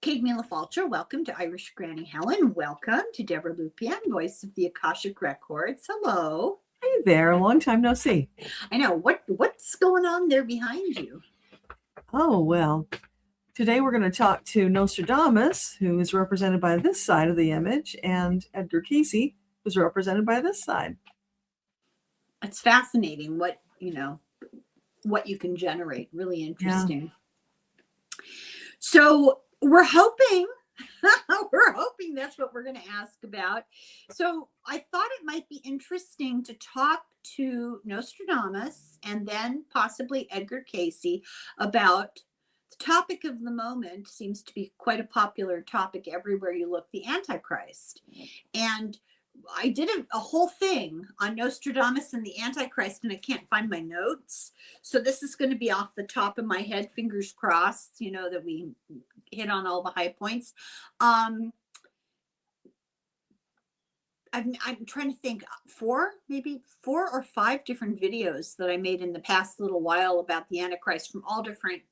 Kate Mila-Falcher, welcome to Irish Granny Helen. Welcome to Debbra Lupien, voice of the Akashic Records. Hello. Hey there, long time no see. I know. What's going on there behind you? Oh, well, today we're going to talk to Nostradamus, who is represented by this side of the image, and Edgar Cayce, who's represented by this side. It's fascinating what you can generate. Really interesting. Yeah. So we're hoping that's what we're going to ask about. So I thought it might be interesting to talk to Nostradamus and then possibly Edgar Cayce about the topic of the moment. Seems to be quite a popular topic everywhere you look, the Antichrist. And I did a whole thing on Nostradamus and the Antichrist, and I can't find my notes. So this is going to be off the top of my head, fingers crossed, that we hit on all the high points. I'm trying to think, maybe four or five different videos that I made in the past little while about the Antichrist from all different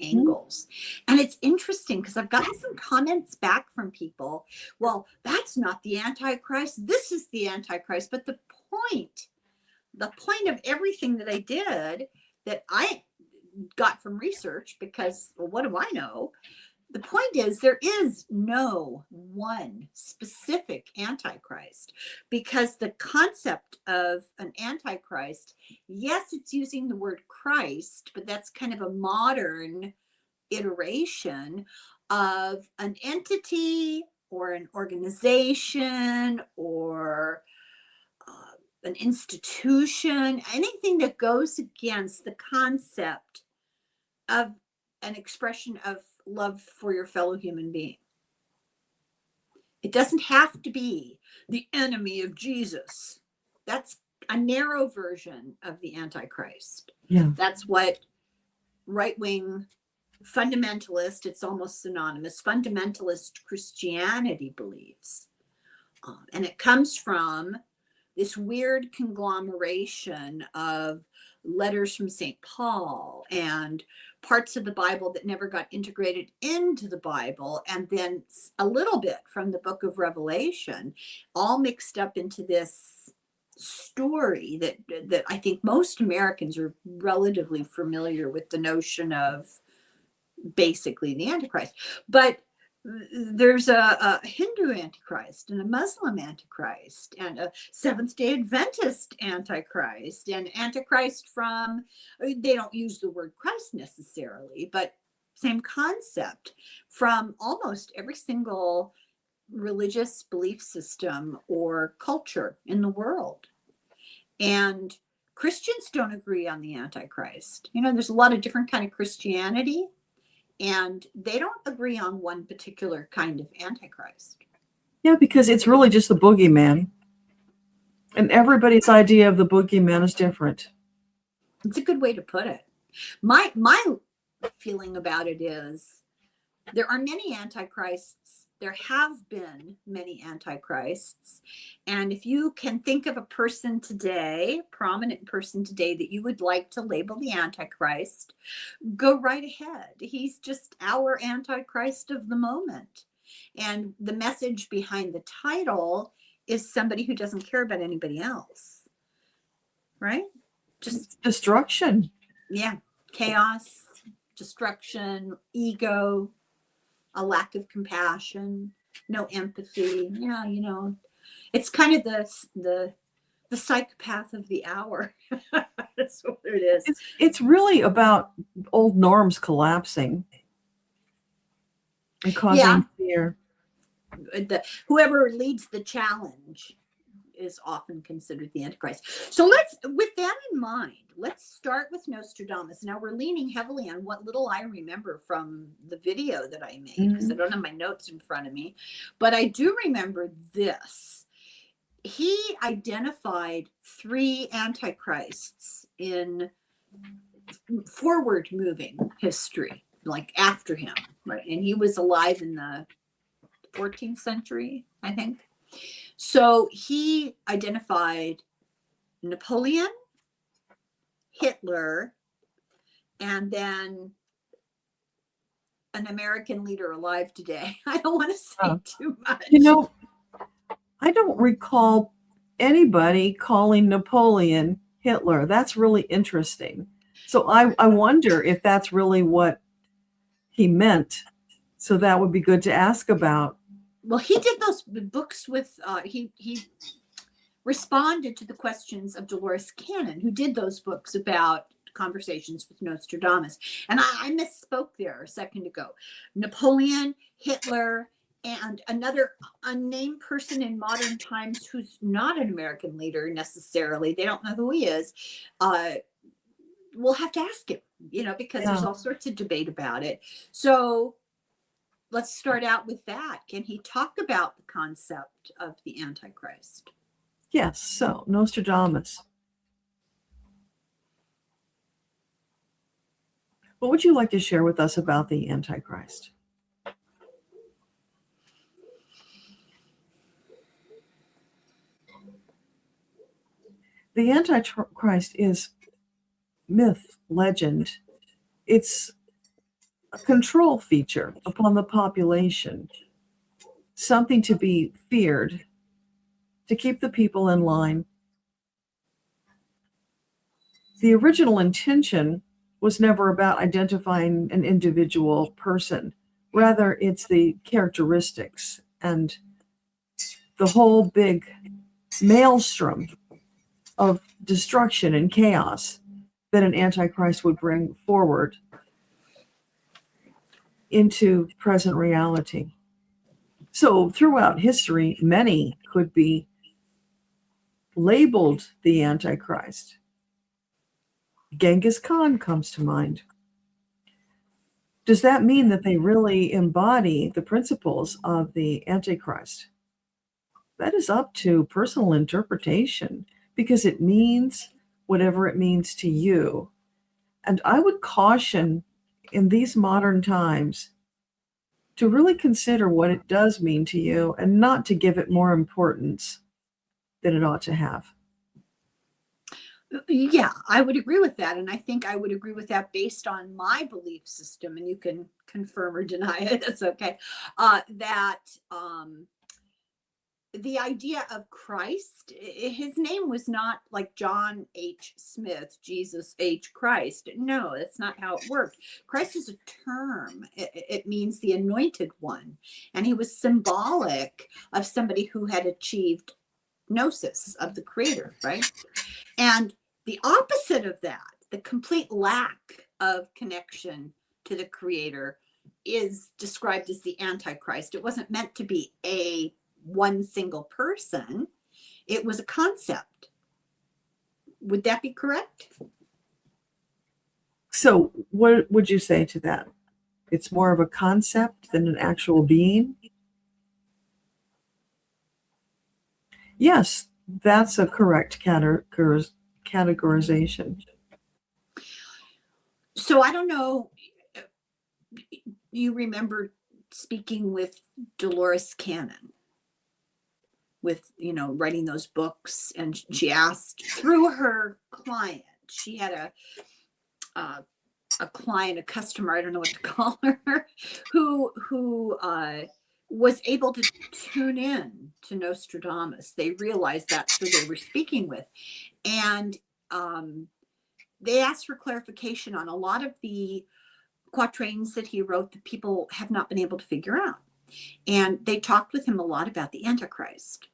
angles. And it's interesting because I've gotten some comments back from people. Well, that's not the Antichrist. This is the Antichrist. But the point of everything that I did that I got from research, because, well, what do I know? The point is, there is no one specific Antichrist, because the concept of an Antichrist, yes, it's using the word Christ, but that's kind of a modern iteration of an entity or an organization or an institution, anything that goes against the concept of an expression of love for your fellow human being. It doesn't have to be the enemy of Jesus. That's a narrow version of the Antichrist. Yeah. That's what right-wing fundamentalist, it's almost synonymous, fundamentalist Christianity believes. And it comes from this weird conglomeration of letters from St. Paul and parts of the Bible that never got integrated into the Bible, and then a little bit from the book of Revelation, all mixed up into this story that I think most Americans are relatively familiar with, the notion of basically the Antichrist. But there's a Hindu Antichrist and a Muslim Antichrist and a Seventh-day Adventist Antichrist and Antichrist from, they don't use the word Christ necessarily, but same concept, from almost every single religious belief system or culture in the world. And Christians don't agree on the Antichrist. There's a lot of different kind of Christianity, and they don't agree on one particular kind of Antichrist. Yeah, because it's really just the boogeyman. And everybody's idea of the boogeyman is different. It's a good way to put it. My feeling about it is there are many Antichrists. There have been many Antichrists. And if you can think of a person today, prominent person today, that you would like to label the Antichrist, go right ahead. He's just our Antichrist of the moment. And the message behind the title is somebody who doesn't care about anybody else. Right? Just destruction. Yeah. Chaos, destruction, ego, a lack of compassion, no empathy. Yeah, it's kind of the psychopath of the hour. That's what it is. It's really about old norms collapsing and causing fear. Whoever leads the challenge is often considered the Antichrist. So with that in mind, let's start with Nostradamus. Now we're leaning heavily on what little I remember from the video that I made, because I don't have my notes in front of me, but I do remember this. He identified 3 Antichrists in forward moving history, like after him, right? And he was alive in the 14th century, I think. So he identified Napoleon, Hitler, and then an American leader alive today. I don't want to say Oh. too much. You know, I don't recall anybody calling Napoleon Hitler. That's really interesting. So I wonder if that's really what he meant. So that would be good to ask about. Well, he did those books with, he responded to the questions of Dolores Cannon, who did those books about conversations with Nostradamus. And I misspoke there a second ago. Napoleon, Hitler, and another unnamed person in modern times who's not an American leader necessarily. They don't know who he is. We'll have to ask him, because there's all sorts of debate about it. So let's start out with that. Can he talk about the concept of the Antichrist? Yes, so Nostradamus. What would you like to share with us about the Antichrist? The Antichrist is myth, legend. It's a control feature upon the population, something to be feared, to keep the people in line. The original intention was never about identifying an individual person. Rather, it's the characteristics and the whole big maelstrom of destruction and chaos that an Antichrist would bring forward into present reality. So throughout history, many could be labeled the Antichrist. Genghis Khan comes to mind. Does that mean that they really embody the principles of the Antichrist? That is up to personal interpretation, because it means whatever it means to you. And I would caution in these modern times to really consider what it does mean to you and not to give it more importance than it ought to have. Yeah, I would agree with that. And I think I would agree with that based on my belief system, and you can confirm or deny it. That's okay. That the idea of Christ, his name was not like John H. Smith, Jesus H. Christ. No, that's not how it worked. Christ is a term. It means the anointed one. And he was symbolic of somebody who had achieved gnosis of the creator, right? And the opposite of that, the complete lack of connection to the creator, is described as the Antichrist. It wasn't meant to be one single person. It was a concept. Would that be correct? So what would you say to that? It's more of a concept than an actual being? Yes, that's a correct categorization. So I don't know, you remember speaking with Dolores Cannon, with, writing those books, and she asked through her client, she had a client, a customer, I don't know what to call her, who was able to tune in to Nostradamus. They realized that's who they were speaking with. And they asked for clarification on a lot of the quatrains that he wrote that people have not been able to figure out. And they talked with him a lot about the Antichrist.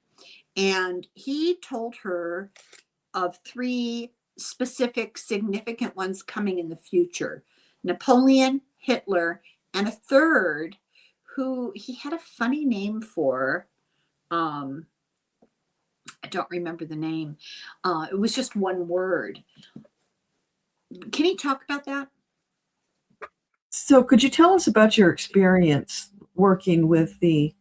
And he told her of 3 specific significant ones coming in the future: Napoleon, Hitler, and a third who he had a funny name for. I don't remember the name. It was just one word. Can you talk about that? So could you tell us about your experience working with the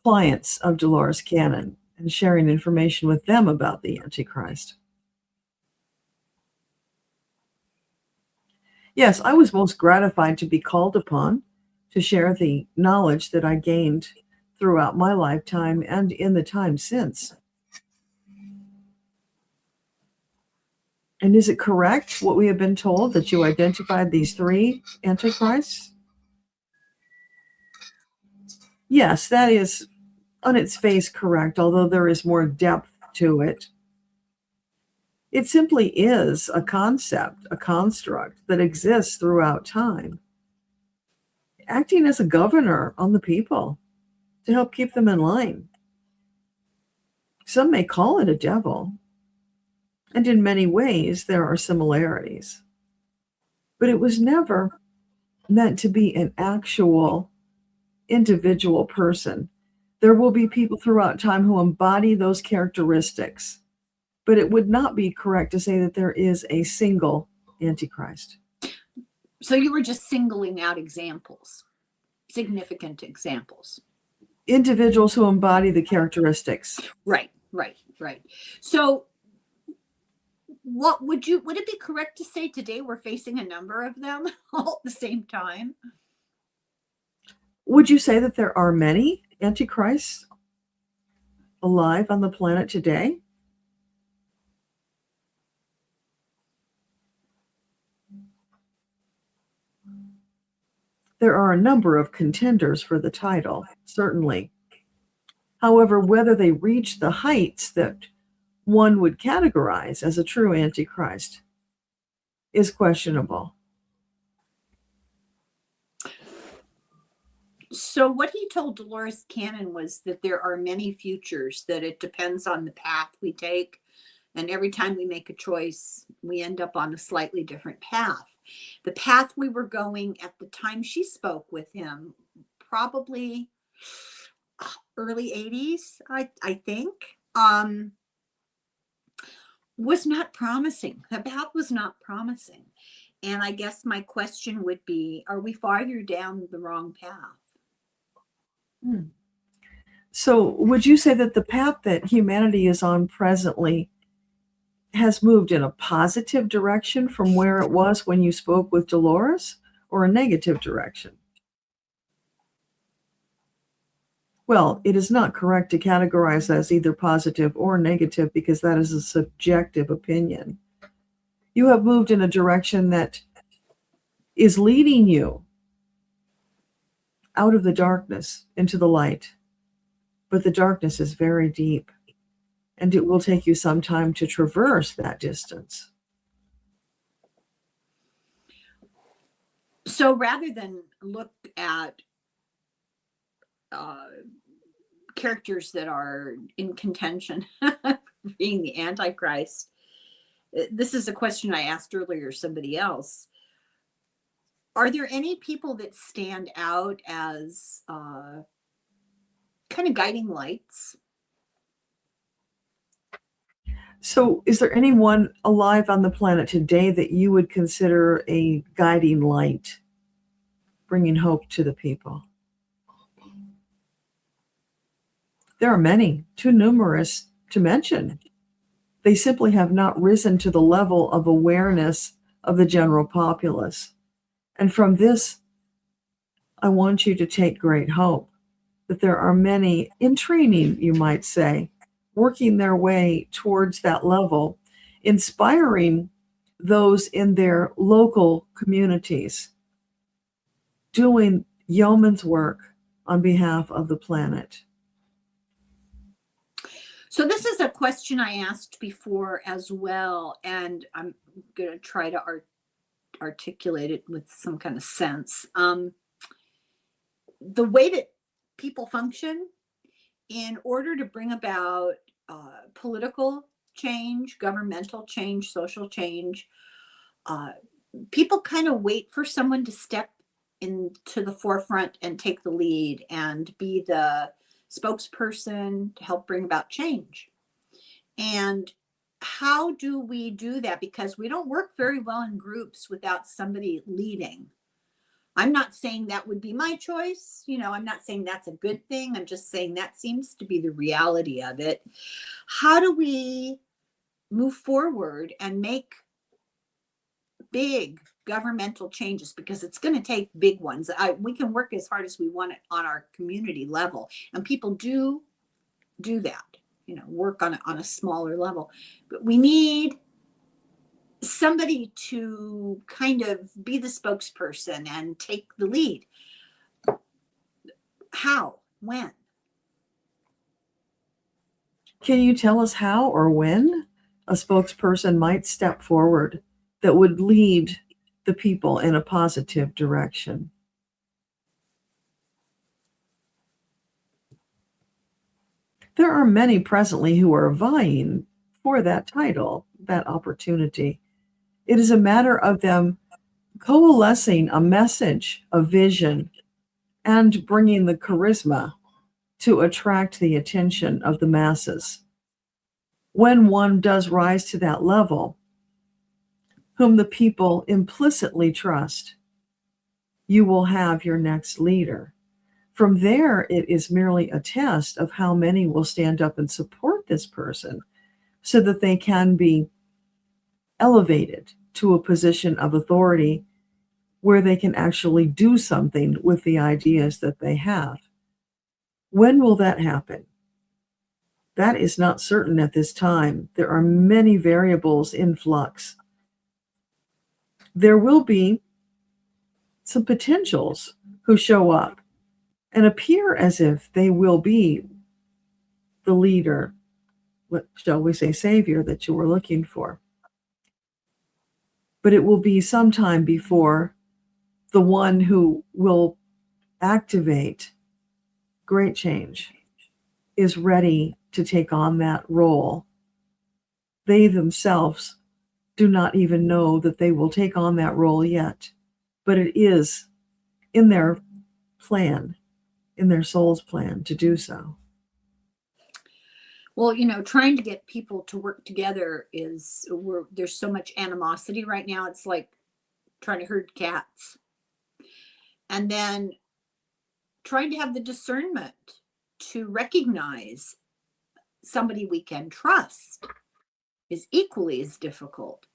clients of Dolores Cannon and sharing information with them about the Antichrist? Yes, I was most gratified to be called upon to share the knowledge that I gained throughout my lifetime and in the time since. And is it correct what we have been told, that you identified these 3 antichrists? Yes, that is on its face correct, although there is more depth to it. It simply is a concept, a construct that exists throughout time, acting as a governor on the people to help keep them in line. Some may call it a devil, and in many ways there are similarities. But it was never meant to be an actual individual person. There will be people throughout time who embody those characteristics, but it would not be correct to say that there is a single Antichrist. So you were just singling out examples, significant examples. Individuals who embody the characteristics. Right. So would it be correct to say today we're facing a number of them all at the same time? Would you say that there are many Antichrists alive on the planet today? There are a number of contenders for the title, certainly. However, whether they reach the heights that one would categorize as a true Antichrist is questionable. So what he told Dolores Cannon was that there are many futures, that it depends on the path we take. And every time we make a choice, we end up on a slightly different path. The path we were going at the time she spoke with him, probably early 80s, I think, was not promising. The path was not promising. And I guess my question would be, are we farther down the wrong path? So would you say that the path that humanity is on presently has moved in a positive direction from where it was when you spoke with Dolores, or a negative direction? Well, it is not correct to categorize as either positive or negative because that is a subjective opinion. You have moved in a direction that is leading you out of the darkness into the light. But the darkness is very deep, and it will take you some time to traverse that distance. So rather than look at characters that are in contention being the Antichrist, this is a question I asked earlier, somebody else. Are there any people that stand out as kind of guiding lights? So is there anyone alive on the planet today that you would consider a guiding light, bringing hope to the people? There are many, too numerous to mention. They simply have not risen to the level of awareness of the general populace. And from this, I want you to take great hope that there are many in training, you might say, working their way towards that level, inspiring those in their local communities, doing yeoman's work on behalf of the planet. So this is a question I asked before as well, and I'm going to try to articulate it with some kind of sense. The way that people function, in order to bring about political change, governmental change, social change, people kind of wait for someone to step into the forefront and take the lead and be the spokesperson to help bring about change. And how do we do that? Because we don't work very well in groups without somebody leading. I'm not saying that would be my choice. I'm not saying that's a good thing. I'm just saying that seems to be the reality of it. How do we move forward and make big governmental changes? Because it's going to take big ones. We can work as hard as we want on our community level, and people do that, work on a smaller level. But we need somebody to kind of be the spokesperson and take the lead. How? When? Can you tell us how or when a spokesperson might step forward that would lead the people in a positive direction? There are many presently who are vying for that title, that opportunity. It is a matter of them coalescing a message, a vision, and bringing the charisma to attract the attention of the masses. When one does rise to that level, whom the people implicitly trust, you will have your next leader. From there, it is merely a test of how many will stand up and support this person so that they can be elevated to a position of authority where they can actually do something with the ideas that they have. When will that happen? That is not certain at this time. There are many variables in flux. There will be some potentials who show up and appear as if they will be the leader, what shall we say, savior that you were looking for. But it will be sometime before the one who will activate great change is ready to take on that role. They themselves do not even know that they will take on that role yet, but it is in their plan, in their soul's plan to do so. Well, you know, trying to get people to work together there's so much animosity right now. It's like trying to herd cats. And then trying to have the discernment to recognize somebody we can trust is equally as difficult.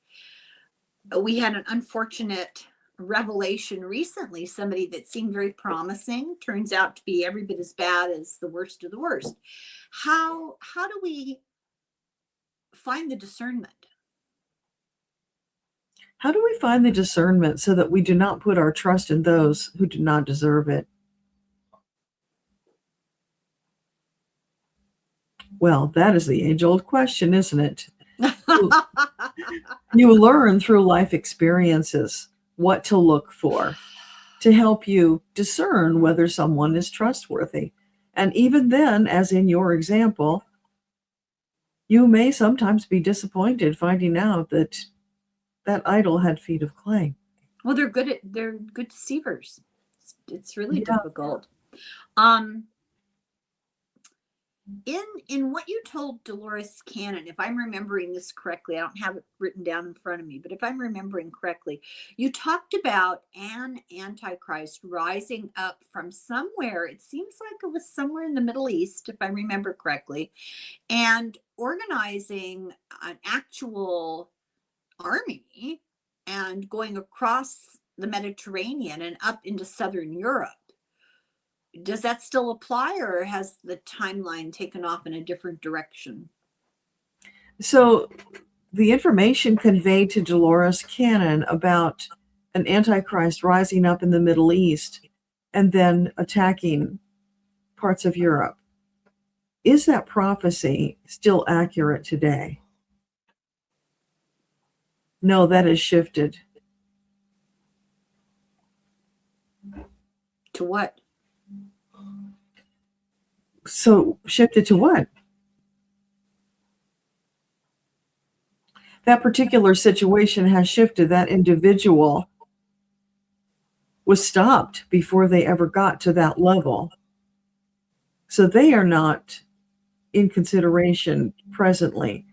We had an unfortunate revelation recently. Somebody that seemed very promising turns out to be every bit as bad as the worst of the worst. How do we find the discernment? How do we find the discernment so that we do not put our trust in those who do not deserve it? Well, that is the age-old question, isn't it? You learn through life experiences what to look for to help you discern whether someone is trustworthy. And even then, as in your example, you may sometimes be disappointed finding out that that idol had feet of clay. Well, they're good deceivers. It's really difficult. In what you told Dolores Cannon, if I'm remembering this correctly, I don't have it written down in front of me, but if I'm remembering correctly, you talked about an antichrist rising up from somewhere. It seems like it was somewhere in the Middle East, if I remember correctly, and organizing an actual army and going across the Mediterranean and up into southern Europe. Does that still apply, or has the timeline taken off in a different direction? So the information conveyed to Dolores Cannon about an antichrist rising up in the Middle East and then attacking parts of Europe, is that prophecy still accurate today? No, that has shifted. To what? So shifted to what? That particular situation has shifted. That individual was stopped before they ever got to that level. So they are not in consideration presently.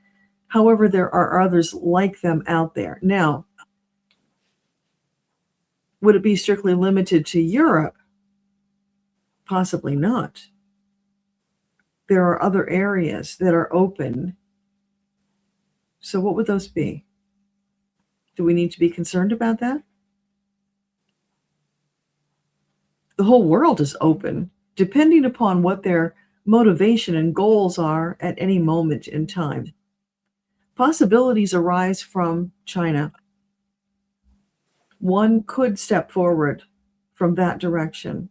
However, there are others like them out there. Now, would it be strictly limited to Europe? Possibly not. There are other areas that are open. So what would those be? Do we need to be concerned about that? The whole world is open, depending upon what their motivation and goals are at any moment in time. Possibilities arise from China. One could step forward from that direction.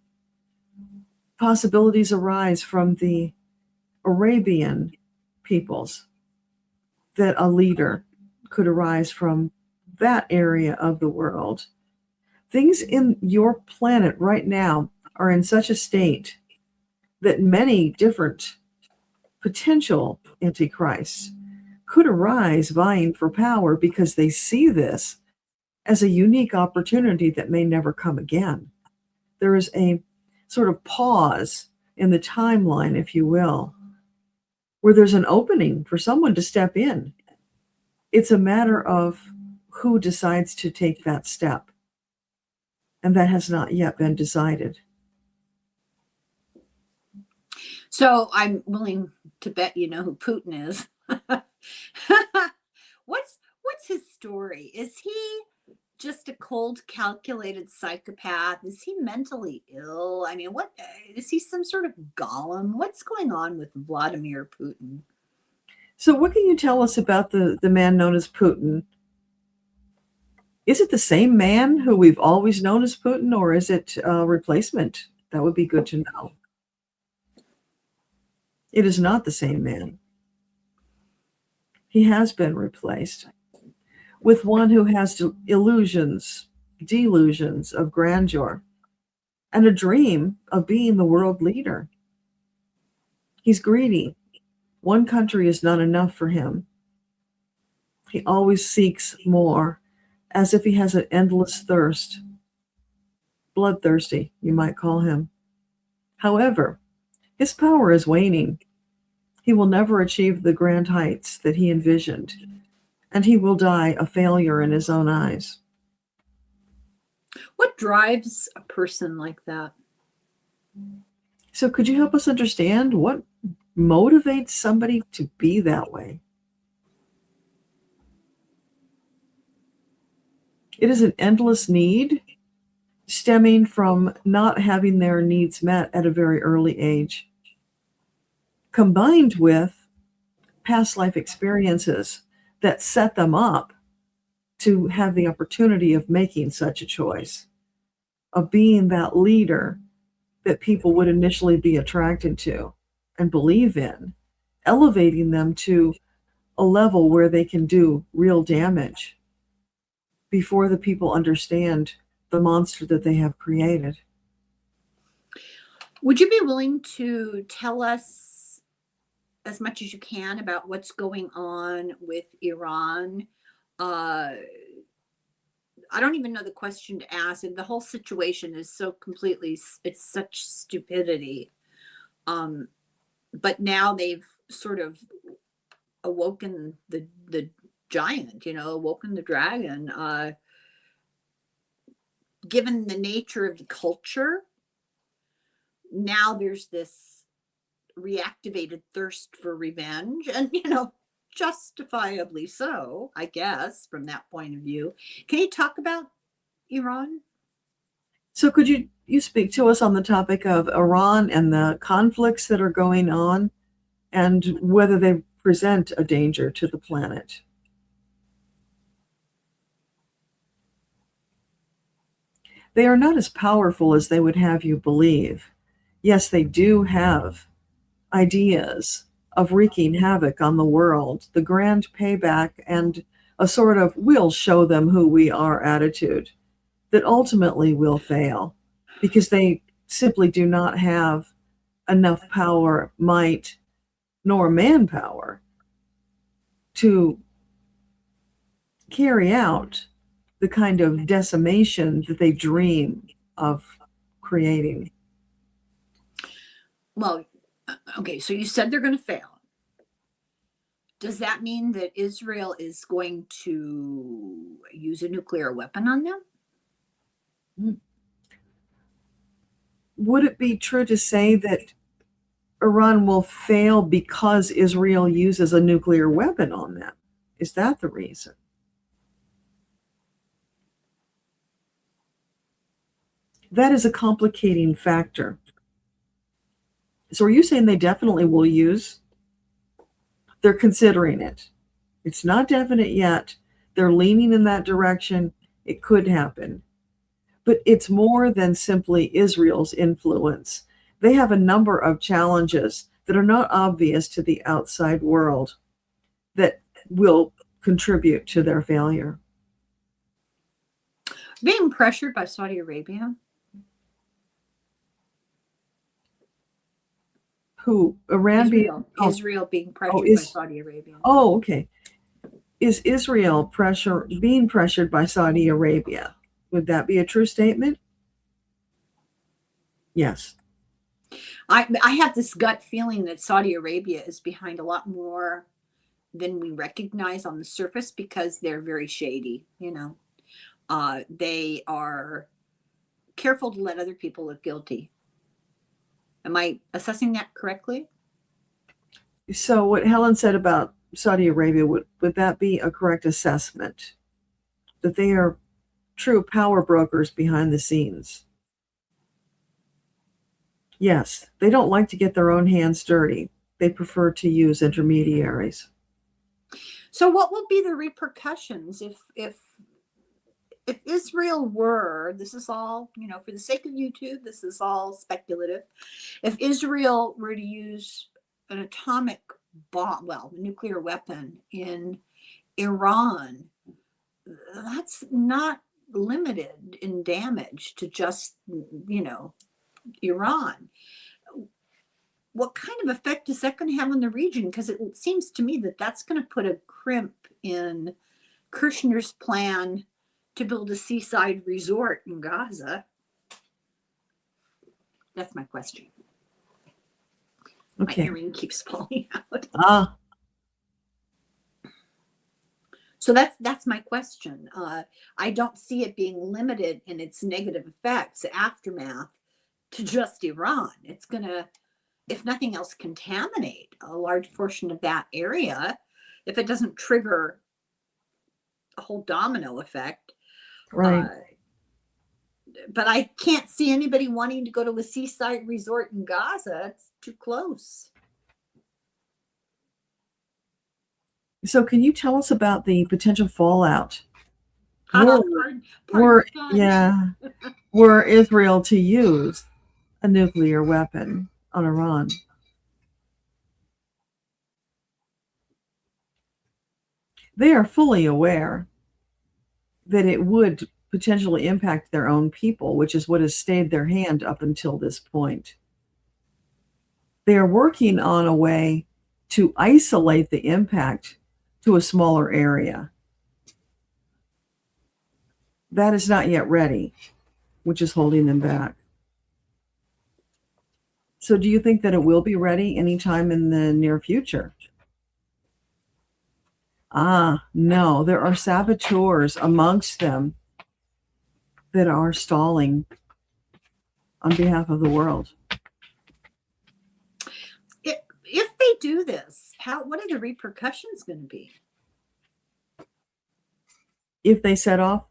possibilities arise from the Arabian peoples, that a leader could arise from that area of the world. Things in your planet right now are in such a state that many different potential antichrists could arise vying for power because they see this as a unique opportunity that may never come again. There is a sort of pause in the timeline, if you will, where there's an opening for someone to step in. It's a matter of who decides to take that step. And that has not yet been decided. So I'm willing to bet you know who Putin is. What's his story? Is he just a cold, calculated psychopath? Is he mentally ill? I mean, what is he, some sort of golem? What's going on with Vladimir Putin? So what can you tell us about the man known as Putin? Is it the same man who we've always known as Putin, or is it a replacement? That would be good to know. It is not the same man. He has been replaced with one who has delusions of grandeur, and a dream of being the world leader. He's greedy. One country is not enough for him. He always seeks more, as if he has an endless thirst. Bloodthirsty, you might call him. However, his power is waning. He will never achieve the grand heights that he envisioned, and he will die a failure in his own eyes. What drives a person like that? So could you help us understand what motivates somebody to be that way? It is an endless need stemming from not having their needs met at a very early age, combined with past life experiences that set them up to have the opportunity of making such a choice, of being that leader that people would initially be attracted to and believe in, elevating them to a level where they can do real damage before the people understand the monster that they have created. Would you be willing to tell us as much as you can about what's going on with Iran? I don't even know the question to ask, and the whole situation is so completely, it's such stupidity. But now they've sort of awoken the giant, awoken the dragon. Given the nature of the culture, now there's this reactivated thirst for revenge, and justifiably so, I guess, from that point of view. Can you talk about Iran? So could you speak to us on the topic of Iran and the conflicts that are going on, and whether they present a danger to the planet? They are not as powerful as they would have you believe. Yes, they do have ideas of wreaking havoc on the world, the grand payback, and a sort of "we'll show them who we are" attitude that ultimately will fail because they simply do not have enough power, might, nor manpower to carry out the kind of decimation that they dream of creating. Well, okay, so you said they're going to fail. Does that mean that Israel is going to use a nuclear weapon on them? Would it be true to say that Iran will fail because Israel uses a nuclear weapon on them? Is that the reason? That is a complicating factor. So are you saying they definitely will use? They're considering it. It's not definite yet. They're leaning in that direction. It could happen. But it's more than simply Israel's influence. They have a number of challenges that are not obvious to the outside world that will contribute to their failure. Being pressured by Saudi Arabia? Who? Iran being... Israel being pressured by Saudi Arabia. Oh, okay. Is Israel being pressured by Saudi Arabia? Would that be a true statement? Yes. I have this gut feeling that Saudi Arabia is behind a lot more than we recognize on the surface because they're very shady, you know. They are careful to let other people look guilty. Am I assessing that correctly? So what Helen said about Saudi Arabia, would that be a correct assessment? That they are true power brokers behind the scenes? Yes, they don't like to get their own hands dirty. They prefer to use intermediaries. So what will be the repercussions if Israel were, this is all, you know, for the sake of YouTube, this is all speculative. If Israel were to use an atomic bomb, well, a nuclear weapon in Iran, that's not limited in damage to just, you know, Iran. What kind of effect is that going to have on the region? Because it seems to me that that's going to put a crimp in Kirchner's plan to build a seaside resort in Gaza. That's my question. Okay. My earring keeps falling out. So that's my question. I don't see it being limited in its negative effects, aftermath, to just Iran. It's going to, if nothing else, contaminate a large portion of that area if it doesn't trigger a whole domino effect. Right. But I can't see anybody wanting to go to a seaside resort in Gaza. It's too close. So can you tell us about the potential fallout? Were Israel to use a nuclear weapon on Iran? They are fully aware that it would potentially impact their own people, which is what has stayed their hand up until this point. They are working on a way to isolate the impact to a smaller area. That is not yet ready, which is holding them back. So do you think that it will be ready anytime in the near future? No, there are saboteurs amongst them that are stalling on behalf of the world. If they do this, what are the repercussions going to be? If they set off?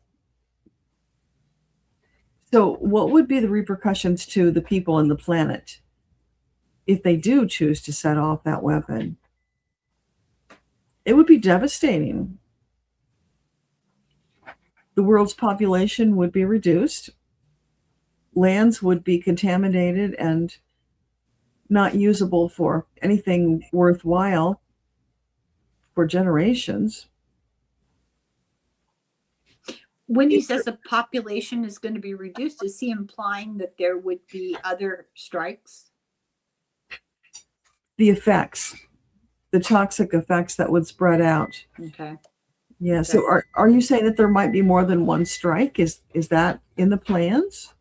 So what would be the repercussions to the people on the planet if they do choose to set off that weapon? It would be devastating. The world's population would be reduced. Lands would be contaminated and not usable for anything worthwhile for generations. When he says the population is going to be reduced, is he implying that there would be other strikes? The effects, the toxic effects that would spread out. Okay. Yeah. Okay. So are you saying that there might be more than one strike? Is that in the plans?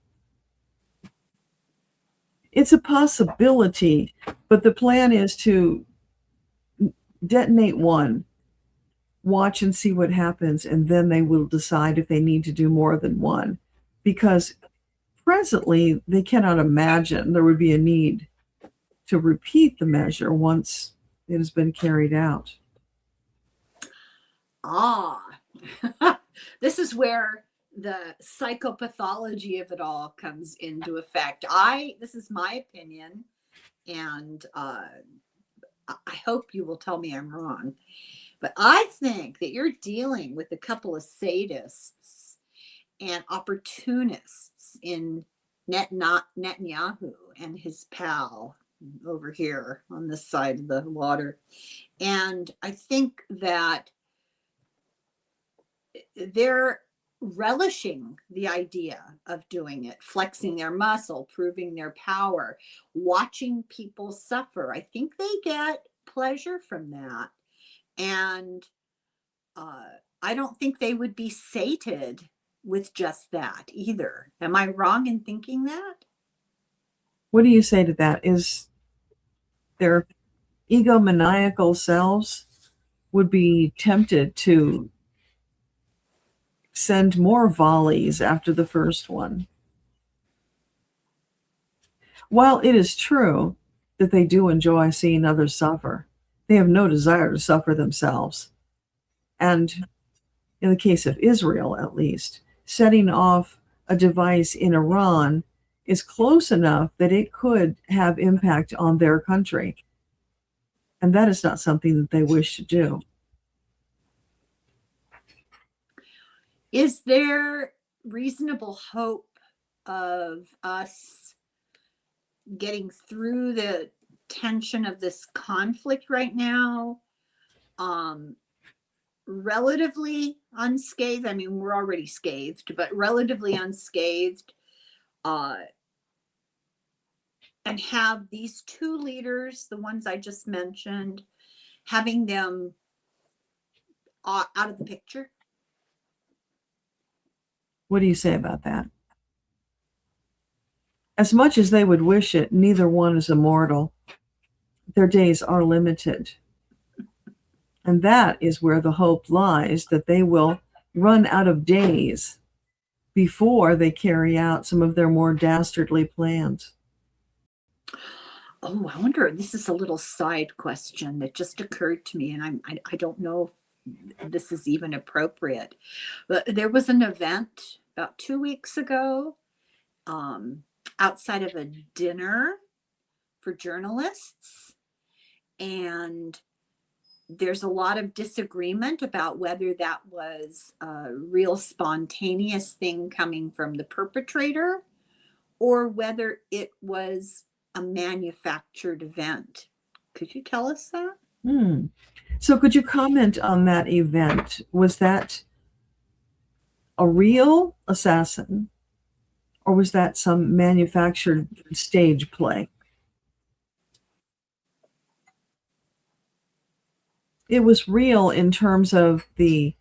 It's a possibility, but the plan is to detonate one, watch and see what happens, and then they will decide if they need to do more than one. Because presently, they cannot imagine there would be a need to repeat the measure once it has been carried out. This is where the psychopathology of it all comes into effect. This is my opinion, and I hope you will tell me I'm wrong, but I think that you're dealing with a couple of sadists and opportunists in Netanyahu and his pal over here on this side of the water. And I think that they're relishing the idea of doing it, flexing their muscle, proving their power, watching people suffer. I think they get pleasure from that. And I don't think they would be sated with just that either. Am I wrong in thinking that? What do you say to that? Is their egomaniacal selves would be tempted to send more volleys after the first one? While it is true that they do enjoy seeing others suffer, they have no desire to suffer themselves. And in the case of Israel, at least, setting off a device in Iran is close enough that it could have impact on their country. And that is not something that they wish to do. Is there reasonable hope of us getting through the tension of this conflict right now, relatively unscathed? I mean, we're already scathed, but relatively unscathed, and have these two leaders, the ones I just mentioned, having them out of the picture? What do you say about that? As much as they would wish it, neither one is immortal. Their days are limited. And that is where the hope lies, that they will run out of days before they carry out some of their more dastardly plans. Oh, I wonder, this is a little side question that just occurred to me, and I don't know if this is even appropriate. But there was an event about 2 weeks ago, outside of a dinner for journalists, and there's a lot of disagreement about whether that was a real spontaneous thing coming from the perpetrator or whether it was a manufactured event. Could you tell us that? So could you comment on that event? Was that a real assassin, or was that some manufactured stage play? It was real in terms of the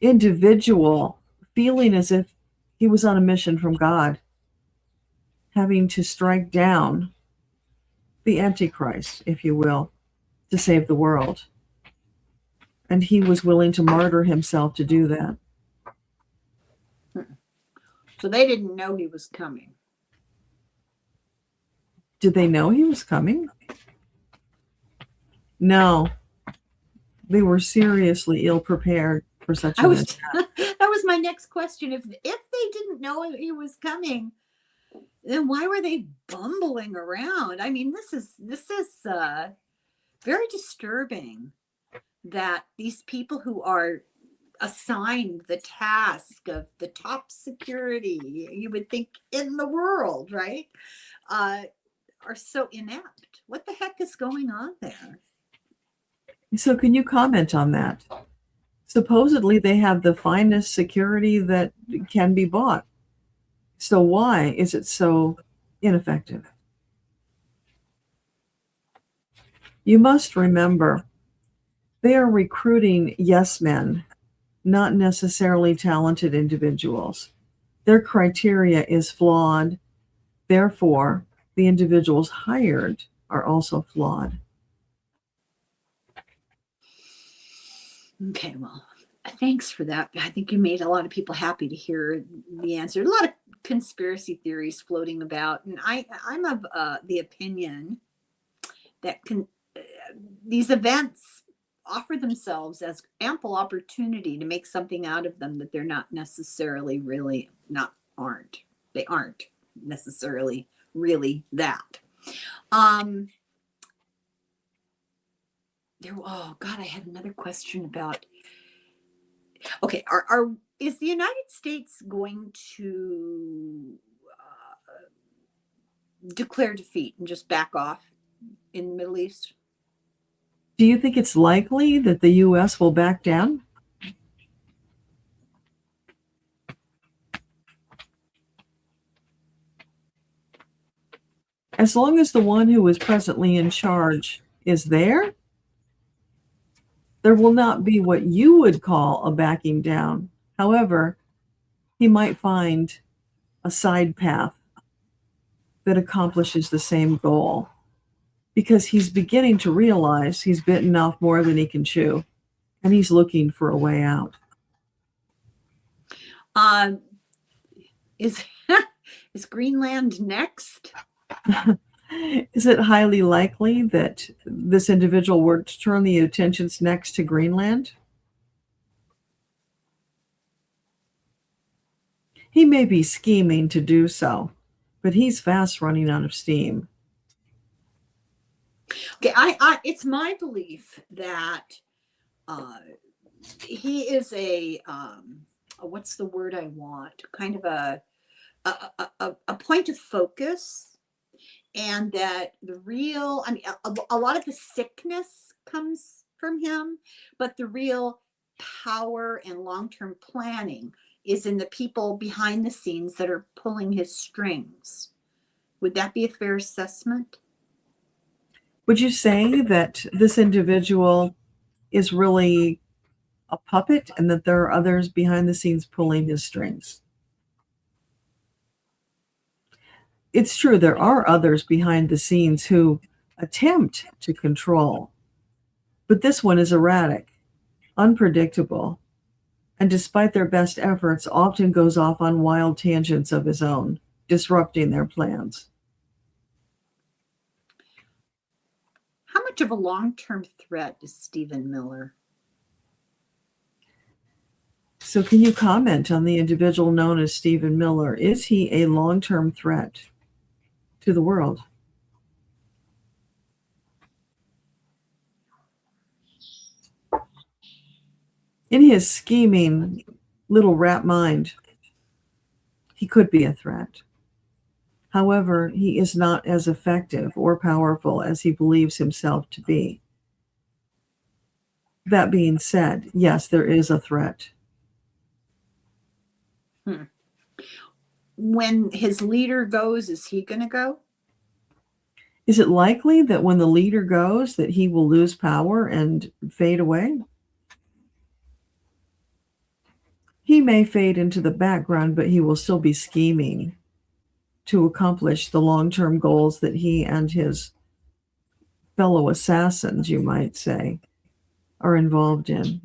individual feeling as if he was on a mission from God, having to strike down the Antichrist, if you will, to save the world. And he was willing to martyr himself to do that. So they didn't know he was coming. Did they know he was coming? No. They were seriously ill prepared for such an attack. That was my next question. If they didn't know he was coming, then why were they bumbling around? I mean, this is very disturbing that these people who are assigned the task of the top security, you would think in the world, right, are so inept. What the heck is going on there? So can you comment on that? Supposedly they have the finest security that can be bought. So why is it so ineffective? You must remember, they are recruiting yes men, not necessarily talented individuals. Their criteria is flawed. Therefore, the individuals hired are also flawed. Okay, well, thanks for that. I think you made a lot of people happy to hear the answer. A lot of conspiracy theories floating about, and I'm of the opinion that these events offer themselves as ample opportunity to make something out of them that they're not necessarily really aren't. They aren't necessarily really that. Oh God, I had another question about. Okay, is the United States going to declare defeat and just back off in the Middle East? Do you think it's likely that the U.S. will back down? As long as the one who is presently in charge is there, there will not be what you would call a backing down. However, he might find a side path that accomplishes the same goal, because he's beginning to realize he's bitten off more than he can chew, and he's looking for a way out. Is is Greenland next? Is it highly likely that this individual were to turn the attentions next to Greenland? He may be scheming to do so, but he's fast running out of steam. Okay, it's my belief that he is a what's the word I want? Kind of a point of focus, and that the real, I mean, a lot of the sickness comes from him, but the real power and long-term planning is in the people behind the scenes that are pulling his strings. Would that be a fair assessment? Would you say that this individual is really a puppet and that there are others behind the scenes pulling his strings? It's true, there are others behind the scenes who attempt to control, but this one is erratic, unpredictable, and despite their best efforts, often goes off on wild tangents of his own, disrupting their plans. How much of a long-term threat is Stephen Miller? So can you comment on the individual known as Stephen Miller? Is he a long-term threat to the world? In his scheming little rat mind, he could be a threat. However, he is not as effective or powerful as he believes himself to be. That being said, yes, there is a threat. When his leader goes, is he going to go? Is it likely that when the leader goes that he will lose power and fade away? He may fade into the background, but he will still be scheming to accomplish the long-term goals that he and his fellow assassins, you might say, are involved in.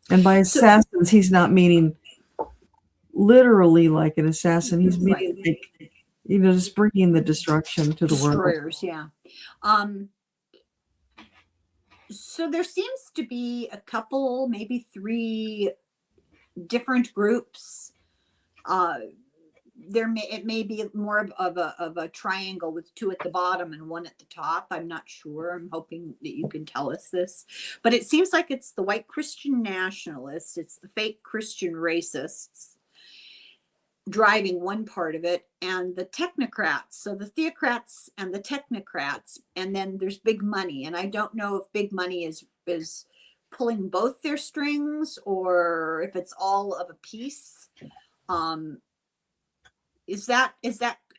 And by assassins, he's not meaning literally like an assassin. He's meaning like, just bringing the destruction to the world. Destroyers, yeah. So there seems to be a couple, maybe 3 different groups. It may be more of a triangle with 2 at the bottom and 1 at the top. I'm not sure. I'm hoping that you can tell us this, but it seems like it's the white Christian nationalists, it's the fake Christian racists driving one part of it, and the technocrats. So the theocrats and the technocrats, and then there's big money. And I don't know if big money is pulling both their strings or if it's all of a piece. Is that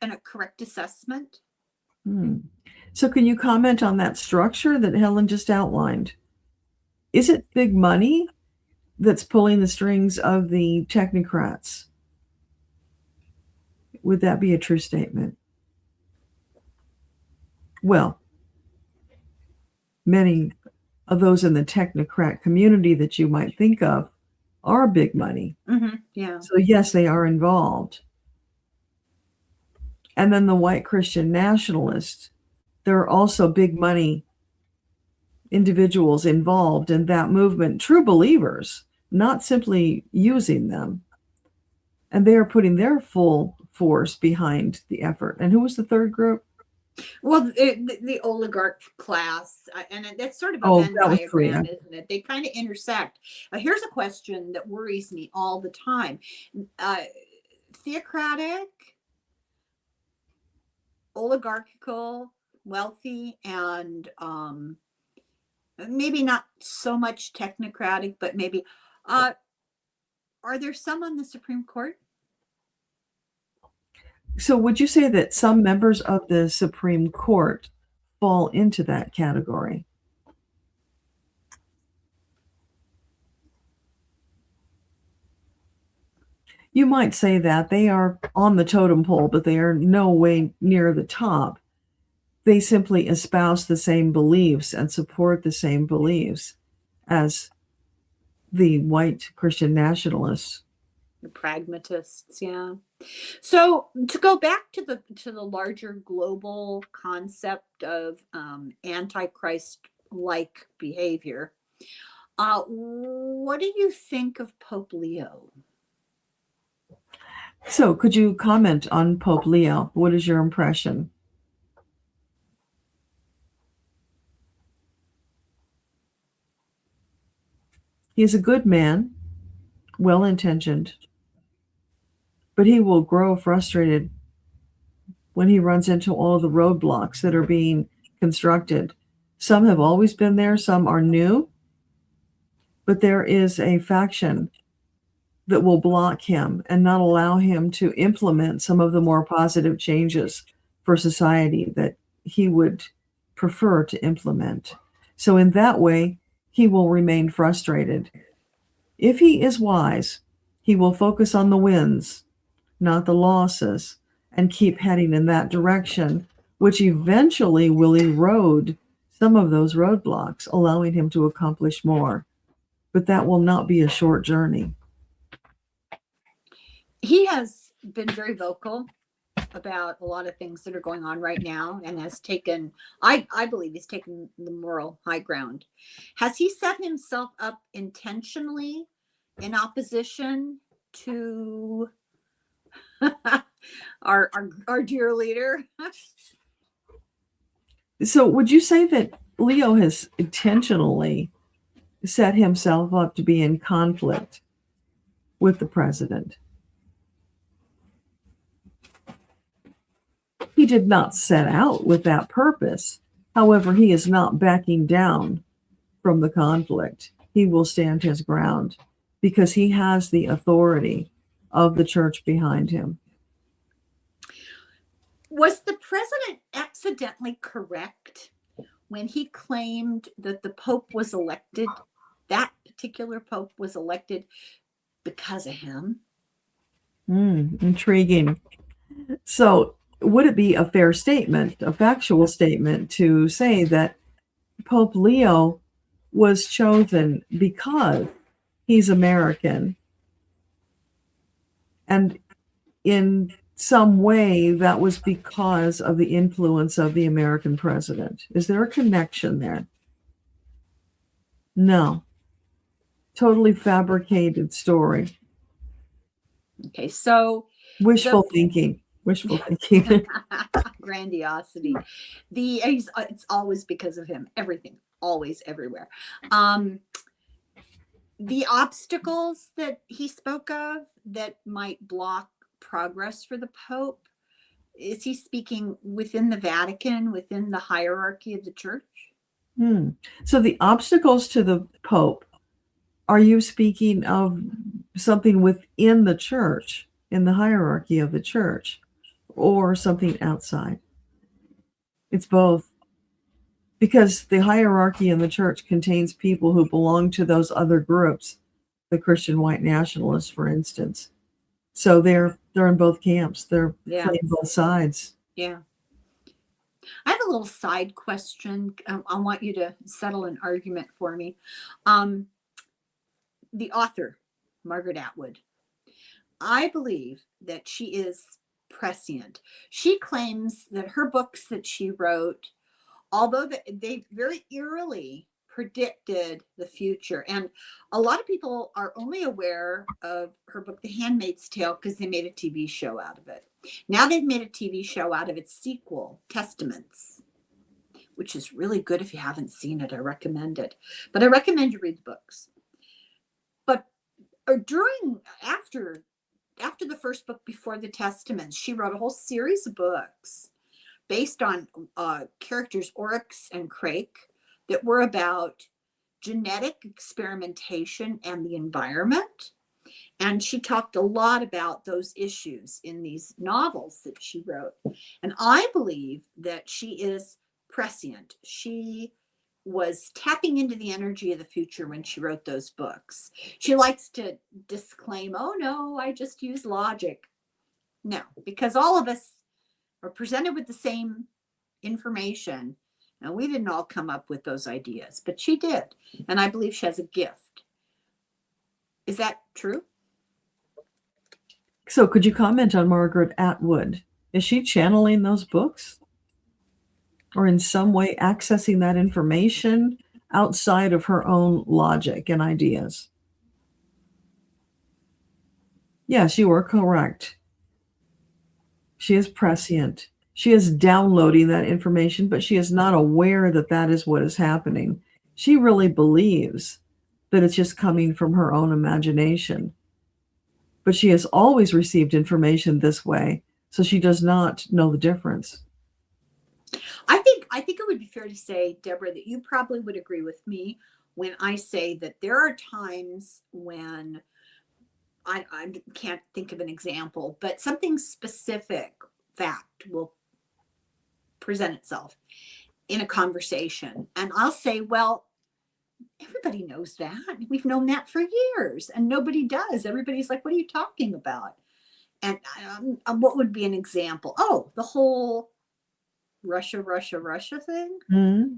a correct assessment? So can you comment on that structure that Helen just outlined? Is it big money that's pulling the strings of the technocrats? Would that be a true statement? Well, many of those in the technocrat community that you might think of are big money. Yeah. So yes, they are involved. And then the white Christian nationalists, there are also big money individuals involved in that movement, true believers, not simply using them. And they are putting their full force behind the effort. And who was the third group? Well, the oligarch class, and that's sort of a Venn diagram, isn't it? They kind of intersect. Here's a question that worries me all the time. Theocratic oligarchical, wealthy, and maybe not so much technocratic, but maybe. Are there some on the Supreme Court? So would you say that some members of the Supreme Court fall into that category? You might say that they are on the totem pole, but they are no way near the top. They simply espouse the same beliefs and support the same beliefs as the white Christian nationalists. The pragmatists, yeah. So to go back to the larger global concept of antichrist-like behavior, what do you think of Pope Leo? So could you comment on Pope Leo? What is your impression? He is a good man, well-intentioned, but he will grow frustrated when he runs into all the roadblocks that are being constructed. Some have always been there, some are new, but there is a faction that will block him and not allow him to implement some of the more positive changes for society that he would prefer to implement. So in that way, he will remain frustrated. If he is wise, he will focus on the wins, not the losses, and keep heading in that direction, which eventually will erode some of those roadblocks, allowing him to accomplish more. But that will not be a short journey. He has been very vocal about a lot of things that are going on right now and has taken, I believe he's taken the moral high ground. Has he set himself up intentionally in opposition to our dear leader? So would you say that Leo has intentionally set himself up to be in conflict with the president? He did not set out with that purpose. However, he is not backing down from the conflict. He will stand his ground because he has the authority of the church behind him. Was the president accidentally correct when he claimed that the Pope was elected, that particular Pope was elected because of him? Intriguing. So would it be a fair statement, a factual statement, to say that Pope Leo was chosen because he's American, and in some way that was because of the influence of the American president? Is there a connection there? No. Totally fabricated story. Okay, so Wishful thinking. Grandiosity. It's always because of him. Everything, always, everywhere. The obstacles that he spoke of that might block progress for the Pope, is he speaking within the Vatican, within the hierarchy of the church? So the obstacles to the Pope, are you speaking of something within the church, in the hierarchy of the church, or something outside? It's both. Because the hierarchy in the church contains people who belong to those other groups, the Christian white nationalists, for instance. So they're in both camps. They're playing both sides. Yeah. I have a little side question. I want you to settle an argument for me. The author, Margaret Atwood, I believe that she is prescient. She claims that her books that she wrote, although they very eerily predicted the future, and a lot of people are only aware of her book, The Handmaid's Tale, because they made a TV show out of it. Now they've made a TV show out of its sequel, Testaments, which is really good. If you haven't seen it, I recommend it. But I recommend you read the books. But after the first book, before the Testaments, she wrote a whole series of books based on characters Oryx and Crake that were about genetic experimentation and the environment. And she talked a lot about those issues in these novels that she wrote. And I believe that she is prescient. She was tapping into the energy of the future when she wrote those books. She likes to disclaim, oh no, I just use logic. No, because all of us are presented with the same information. And we didn't all come up with those ideas, but she did. And I believe she has a gift. Is that true? So could you comment on Margaret Atwood? Is she channeling those books? Or in some way accessing that information outside of her own logic and ideas? Yes, you are correct. She is prescient. She is downloading that information, but she is not aware that that is what is happening. She really believes that it's just coming from her own imagination. But she has always received information this way, so she does not know the difference. I think it would be fair to say, Deborah, that you probably would agree with me when I say that there are times when I can't think of an example, but something specific fact will present itself in a conversation. And I'll say, well, everybody knows that. We've known that for years, and nobody does. Everybody's like, what are you talking about? And what would be an example? Oh, the whole Russia thing. Mm-hmm.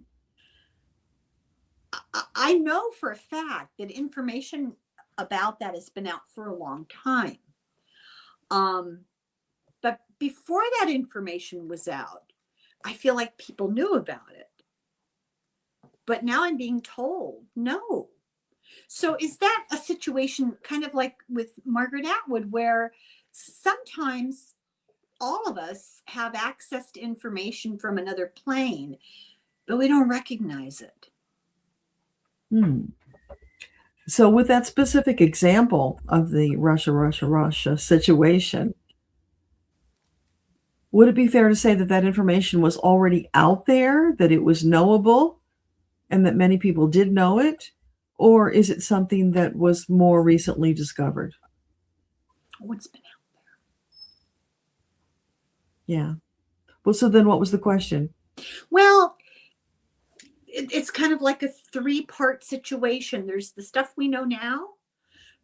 I know for a fact that information about that has been out for a long time. But before that information was out, I feel like people knew about it. But now I'm being told no. So is that a situation kind of like with Margaret Atwood, where sometimes all of us have access to information from another plane, but we don't recognize it? So with that specific example of the Russia situation, would it be fair to say that that information was already out there, that it was knowable, and that many people did know it? Or is it something that was more recently discovered? Oh, it's been out there. Yeah. Well, so then what was the question? Well, it's kind of like a three-part situation. There's the stuff we know now.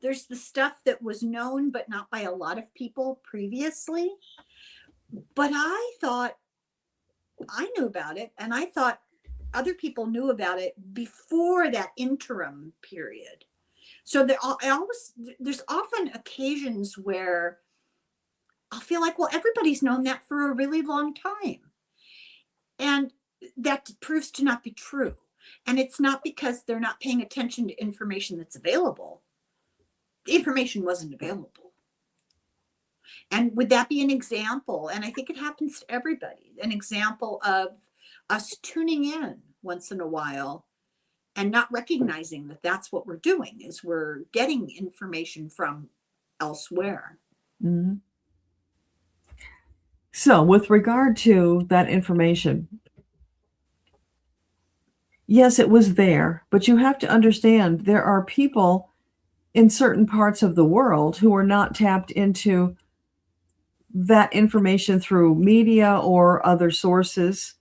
There's the stuff that was known, but not by a lot of people previously. But I thought I knew about it, and I thought other people knew about it before that interim period. So there's often occasions where I'll feel like, well, everybody's known that for a really long time. And that proves to not be true. And it's not because they're not paying attention to information that's available. The information wasn't available. And would that be an example? And I think it happens to everybody. An example of us tuning in once in a while and not recognizing that that's what we're doing, is we're getting information from elsewhere. Mm-hmm. So with regard to that information, yes, it was there, but you have to understand there are people in certain parts of the world who are not tapped into that information through media or other sources.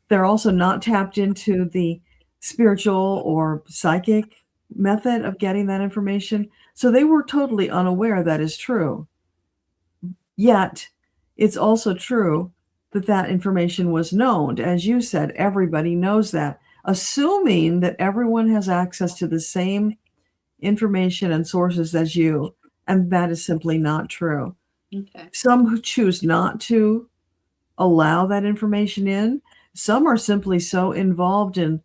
They're also not tapped into the spiritual or psychic method of getting that information. So they were totally unaware that is true. Yet, it's also true that that information was known. As you said, everybody knows that, assuming that everyone has access to the same information and sources as you, and that is simply not true. Okay. Some who choose not to allow that information in. Some are simply so involved in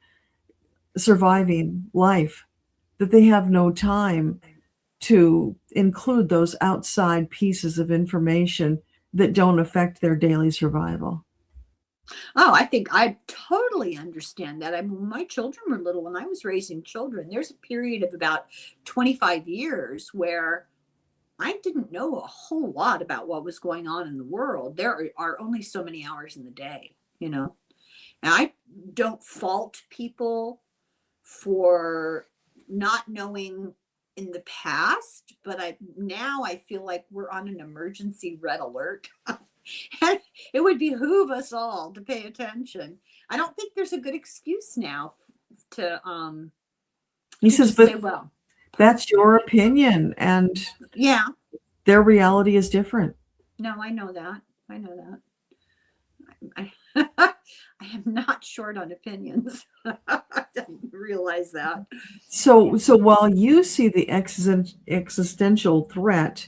surviving life that they have no time to include those outside pieces of information that don't affect their daily survival. Oh, I think I totally understand that. I mean, when my children were little, when I was raising children, there's a period of about 25 years where I didn't know a whole lot about what was going on in the world. There are only so many hours in the day, you know. And I don't fault people for not knowing in the past, but I feel like we're on an emergency red alert. And it would behoove us all to pay attention. I don't think there's a good excuse now to He to says, just but say, well, that's your opinion, and yeah, their reality is different. no, I know that. I know that. I, I am not short on opinions. I didn't realize that. So while you see the existential threat,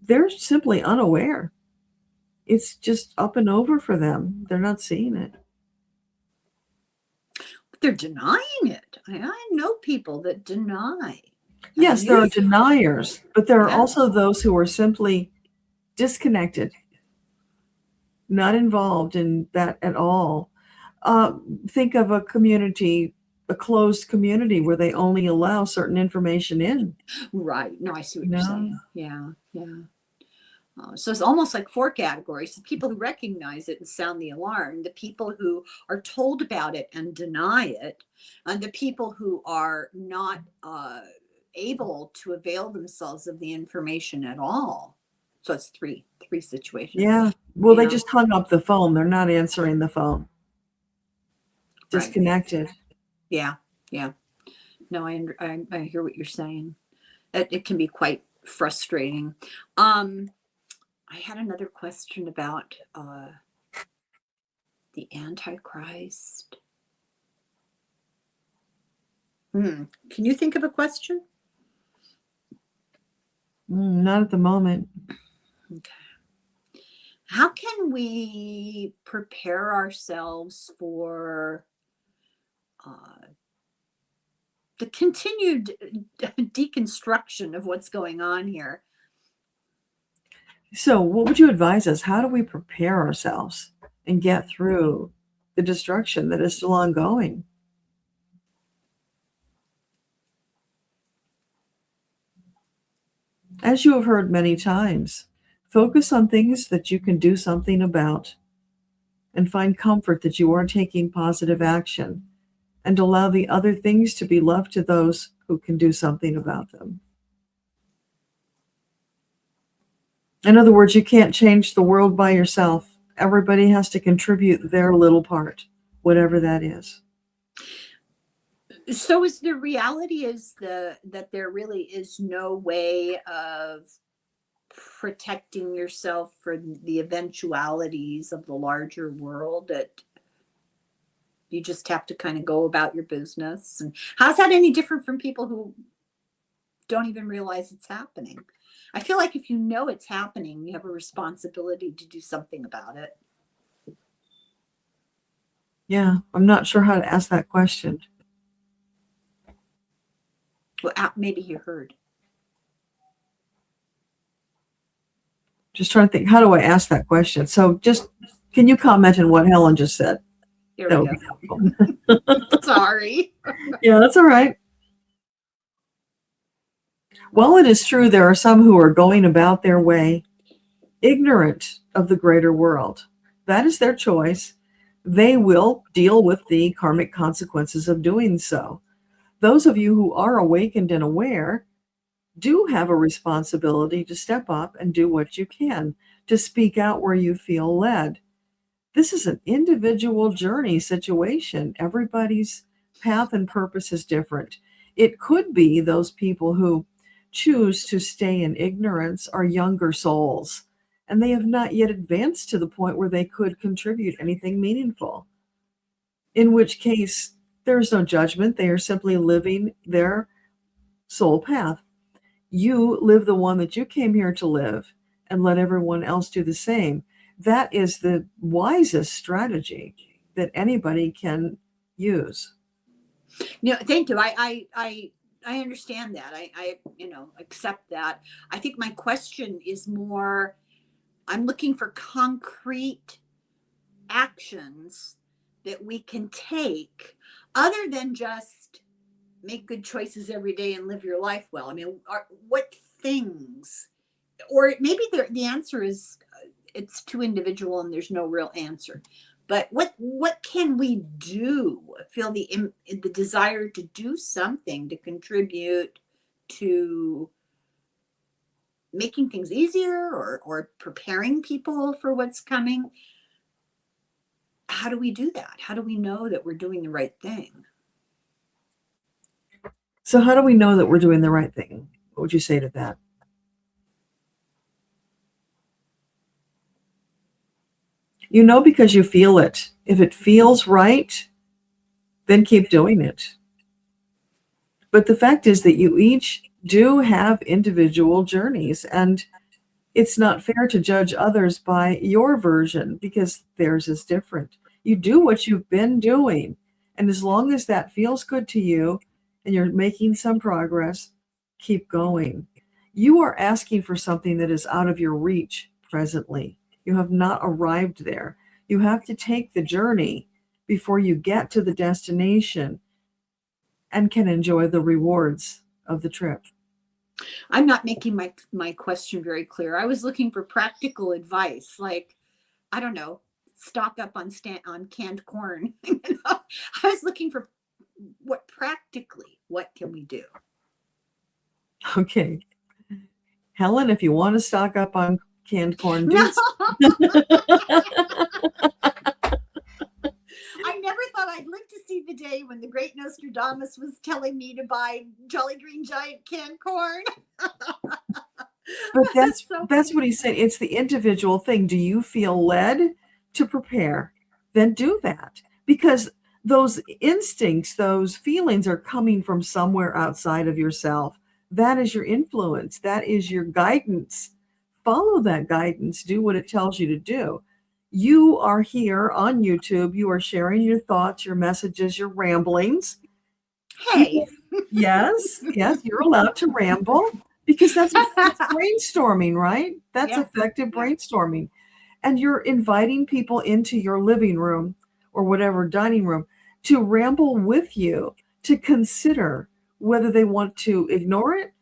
they're simply unaware. It's just up and over for them. They're not seeing it. They're denying it. I know people that deny. Yes, there are deniers, but there are Yeah. also those who are simply disconnected, not involved in that at all. Think of a community, a closed community where they only allow certain information in. Right. No, I see what No. you're saying. Yeah. Yeah. So it's almost like four categories: the people who recognize it and sound the alarm, the people who are told about it and deny it, and the people who are not able to avail themselves of the information at all. So it's three situations. Yeah. Well, they Yeah. just hung up the phone. They're not answering the phone. Right. Disconnected. Yeah. Yeah. No, I hear what you're saying. It can be quite frustrating. I had another question about the Antichrist. Can you think of a question? Not at the moment. Okay. How can we prepare ourselves for the continued deconstruction of what's going on here? So, what would you advise us? How do we prepare ourselves and get through the destruction that is still ongoing? As you have heard many times, focus on things that you can do something about and find comfort that you are taking positive action, and allow the other things to be left to those who can do something about them. In other words, you can't change the world by yourself. Everybody has to contribute their little part, whatever that is. So is the reality is that there really is no way of protecting yourself for the eventualities of the larger world, that you just have to kind of go about your business? And how's that any different from people who don't even realize it's happening? I feel like if you know it's happening, you have a responsibility to do something about it. Yeah, I'm not sure how to ask that question. Well, maybe you heard. Just trying to think, how do I ask that question? So just, can you comment on what Helen just said? There That we would go. be helpful. Sorry. Yeah, that's all right. While it is true there are some who are going about their way ignorant of the greater world, that is their choice. They will deal with the karmic consequences of doing so. Those of you who are awakened and aware do have a responsibility to step up and do what you can, to speak out where you feel led. This is an individual journey situation. Everybody's path and purpose is different. It could be those people who choose to stay in ignorance are younger souls, and they have not yet advanced to the point where they could contribute anything meaningful. In which case, there is no judgment. They are simply living their soul path. You live the one that you came here to live, and let everyone else do the same. That is the wisest strategy that anybody can use. No, thank you. I understand that. I accept that. I think my question is more, I'm looking for concrete actions that we can take other than just make good choices every day and live your life well. I mean, what things, or maybe the answer is it's too individual and there's no real answer. But what can we do? Feel the desire to do something to contribute to making things easier, or preparing people for what's coming. How do we do that? How do we know that we're doing the right thing? So how do we know that we're doing the right thing? What would you say to that? You know, because you feel it. If it feels right, then keep doing it. But the fact is that you each do have individual journeys, and it's not fair to judge others by your version because theirs is different. You do what you've been doing, and as long as that feels good to you and you're making some progress, keep going. You are asking for something that is out of your reach presently. You have not arrived there. You have to take the journey before you get to the destination and can enjoy the rewards of the trip. I'm not making my question very clear. I was looking for practical advice, like, I don't know, stock up on canned corn. You know? I was looking for what can we do? Okay. Helen, if you want to stock up on canned corn, do No. I never thought I'd live to see the day when the great Nostradamus was telling me to buy Jolly Green Giant canned corn. But that's So what he said. It's the individual thing. Do you feel led to prepare? Then do that. Because those instincts, those feelings are coming from somewhere outside of yourself. That is your influence. That is your guidance. Follow that guidance. Do what it tells you to do. You are here on YouTube. You are sharing your thoughts, your messages, your ramblings. hey, Yes, you're allowed to ramble because that's brainstorming, right? That's Yeah. effective brainstorming. And you're inviting people into your living room or whatever dining room to ramble with you, to consider whether they want to ignore it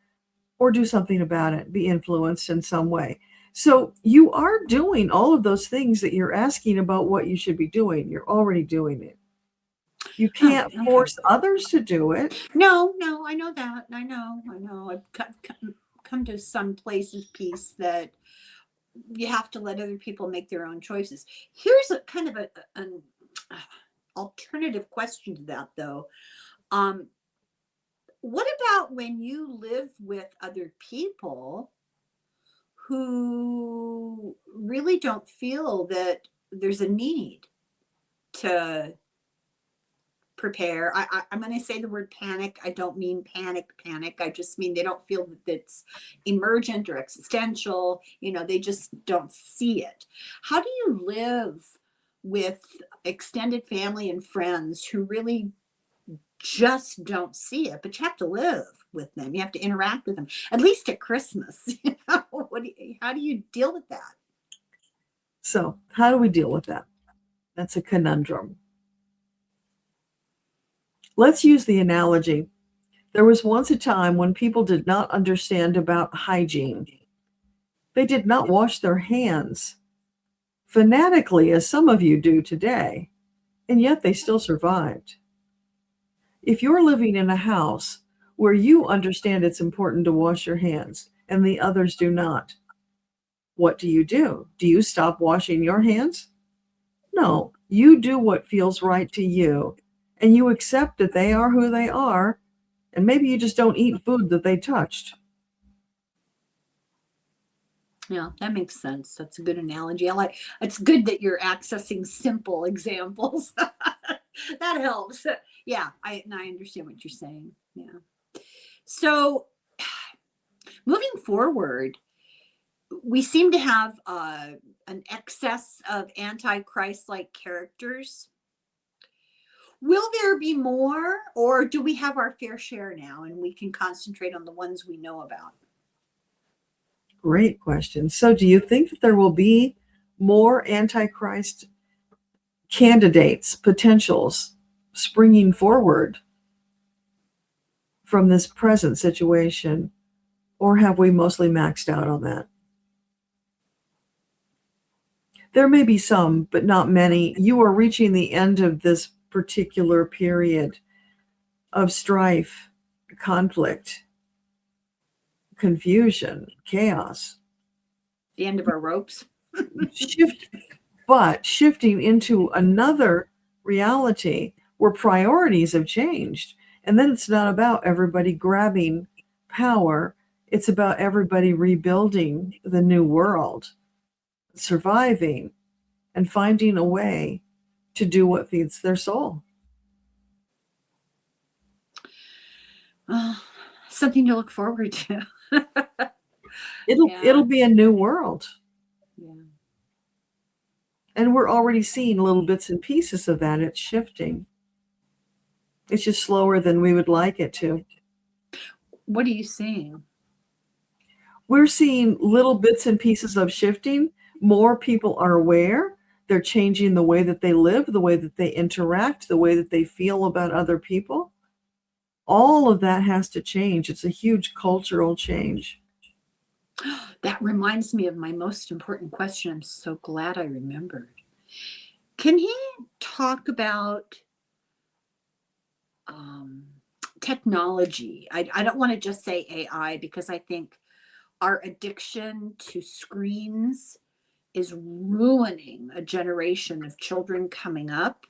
or do something about it, be influenced in some way. So you are doing all of those things that you're asking about what you should be doing. You're already doing it. You can't force others to do it. No, I know that. I know. I've come to some place of peace that you have to let other people make their own choices. Here's a kind of an alternative question to that, though. What about when you live with other people who really don't feel that there's a need to prepare? I'm going to say the word panic. I don't mean panic. I just mean they don't feel that it's emergent or existential. You know, they just don't see it. How do you live with extended family and friends who really just don't see it, but you have to live with them? You have to interact with them, at least at Christmas. You know, how do you deal with that? So how do we deal with that? That's a conundrum. Let's use the analogy. There was once a time when people did not understand about hygiene. They did not wash their hands fanatically as some of you do today, and yet they still survived. If you're living in a house where you understand it's important to wash your hands and the others do not, what do? Do you stop washing your hands? No, you do what feels right to you, and you accept that they are who they are, and maybe you just don't eat food that they touched. Yeah, that makes sense. That's a good analogy. It's good that you're accessing simple examples. That helps. Yeah, I understand what you're saying. Yeah. So moving forward, we seem to have an excess of anti-Christ-like characters. Will there be more, or do we have our fair share now and we can concentrate on the ones we know about? Great question. So do you think that there will be more Antichrist candidates, potentials springing forward from this present situation? Or have we mostly maxed out on that? There may be some, but not many. You are reaching the end of this particular period of strife, conflict, confusion, chaos. The end of our ropes. Shifting into another reality where priorities have changed. And then it's not about everybody grabbing power. It's about everybody rebuilding the new world, surviving, and finding a way to do what feeds their soul. Something to look forward to. It'll be a new world. Yeah. And we're already seeing little bits and pieces of that. It's shifting. It's just slower than we would like it to. What are you seeing? We're seeing little bits and pieces of shifting. More people are aware. They're changing the way that they live, the way that they interact, the way that they feel about other people. All of that has to change. It's a huge cultural change. That reminds me of my most important question. I'm so glad I remembered. Can he talk about technology? I don't want to just say AI, because I think our addiction to screens is ruining a generation of children coming up.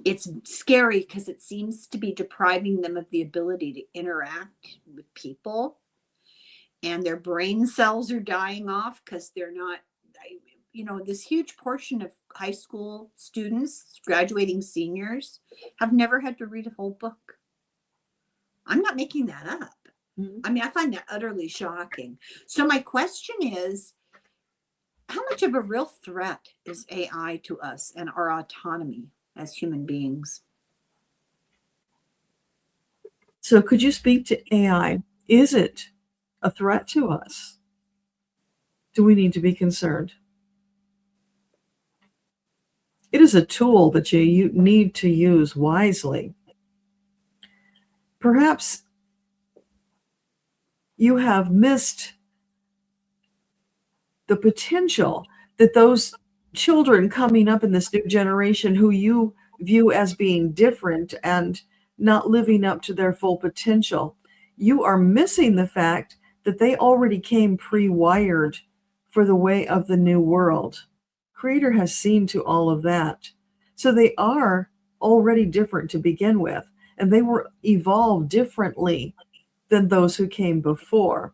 It's scary because it seems to be depriving them of the ability to interact with people. And their brain cells are dying off because they're not, this huge portion of high school students, graduating seniors, have never had to read a whole book. I'm not making that up. Mm-hmm. I mean, I find that utterly shocking. So my question is, how much of a real threat is AI to us and our autonomy as human beings? So could you speak to AI? Is it a threat to us? Do we need to be concerned? It is a tool that you need to use wisely. Perhaps you have missed the potential that those children coming up in this new generation who you view as being different and not living up to their full potential, you are missing the fact that they already came pre-wired for the way of the new world. Creator has seen to all of that. So they are already different to begin with, and they were evolved differently than those who came before.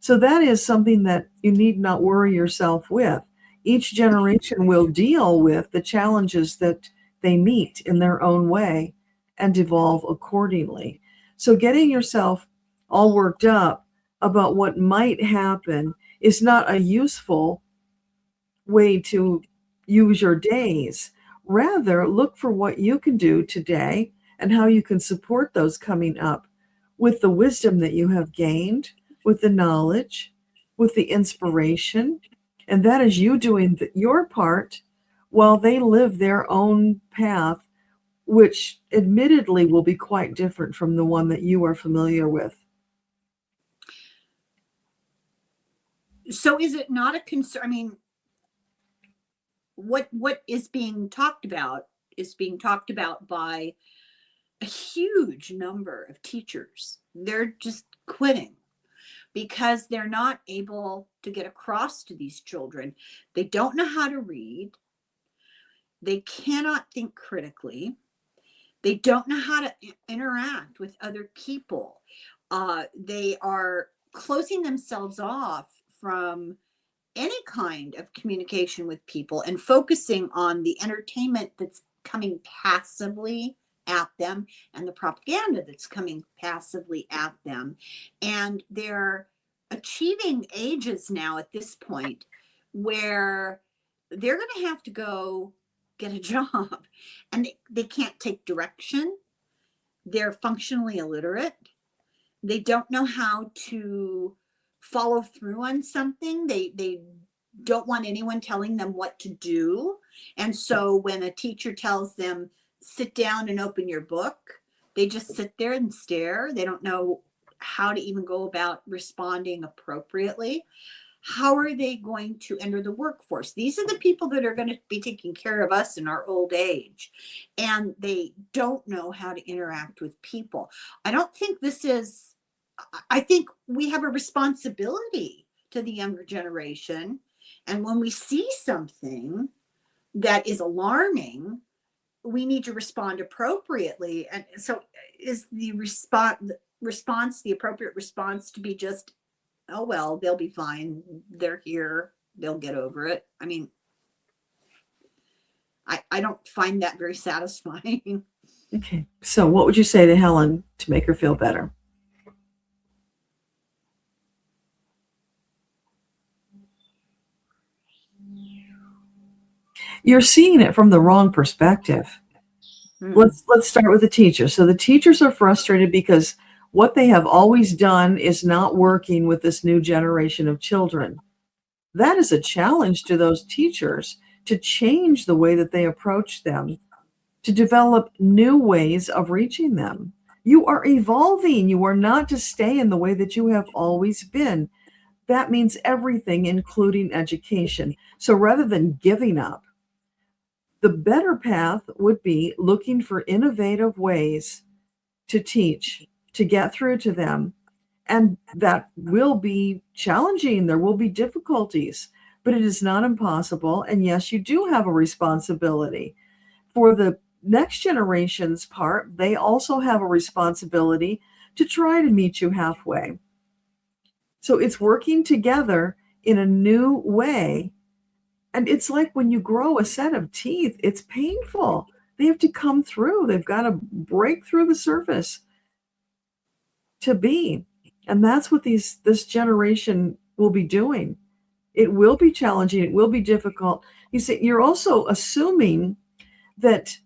So that is something that you need not worry yourself with. Each generation will deal with the challenges that they meet in their own way and evolve accordingly. So getting yourself all worked up about what might happen is not a useful way to use your days. Rather, look for what you can do today and how you can support those coming up with the wisdom that you have gained, with the knowledge, with the inspiration. And that is you doing your part while they live their own path, which admittedly will be quite different from the one that you are familiar with. So is it not a concern? I mean, what is being talked about is being talked about by a huge number of teachers. They're just quitting because they're not able to get across to these children. They don't know how to read. They cannot think critically. They don't know how to interact with other people. They are closing themselves off from any kind of communication with people and focusing on the entertainment that's coming passively at them and the propaganda that's coming passively at them. And they're achieving ages now at this point where they're going to have to go get a job, and they can't take direction. They're functionally illiterate. They don't know how to follow through on something. They don't want anyone telling them what to do. And so when a teacher tells them, sit down and open your book, they just sit there and stare. They don't know how to even go about responding appropriately. How are they going to enter the workforce? These are the people that are going to be taking care of us in our old age, and they don't know how to interact with people. I don't think this is, I think we have a responsibility to the younger generation. And when we see something that is alarming, we need to respond appropriately. And so is the response, the appropriate response to be just, oh, well, they'll be fine. They're here. They'll get over it. I mean, I don't find that very satisfying. Okay. So what would you say to Helen to make her feel better? You're seeing it from the wrong perspective. Let's start with the teachers. So the teachers are frustrated because what they have always done is not working with this new generation of children. That is a challenge to those teachers to change the way that they approach them, to develop new ways of reaching them. You are evolving. You are not to stay in the way that you have always been. That means everything, including education. So rather than giving up, the better path would be looking for innovative ways to teach, to get through to them. And that will be challenging. There will be difficulties, but it is not impossible. And yes, you do have a responsibility. For the next generation's part, they also have a responsibility to try to meet you halfway. So it's working together in a new way. And it's like when you grow a set of teeth, it's painful. They have to come through. They've got to break through the surface to be. And that's what this generation will be doing. It will be challenging. It will be difficult. You see, you're also assuming that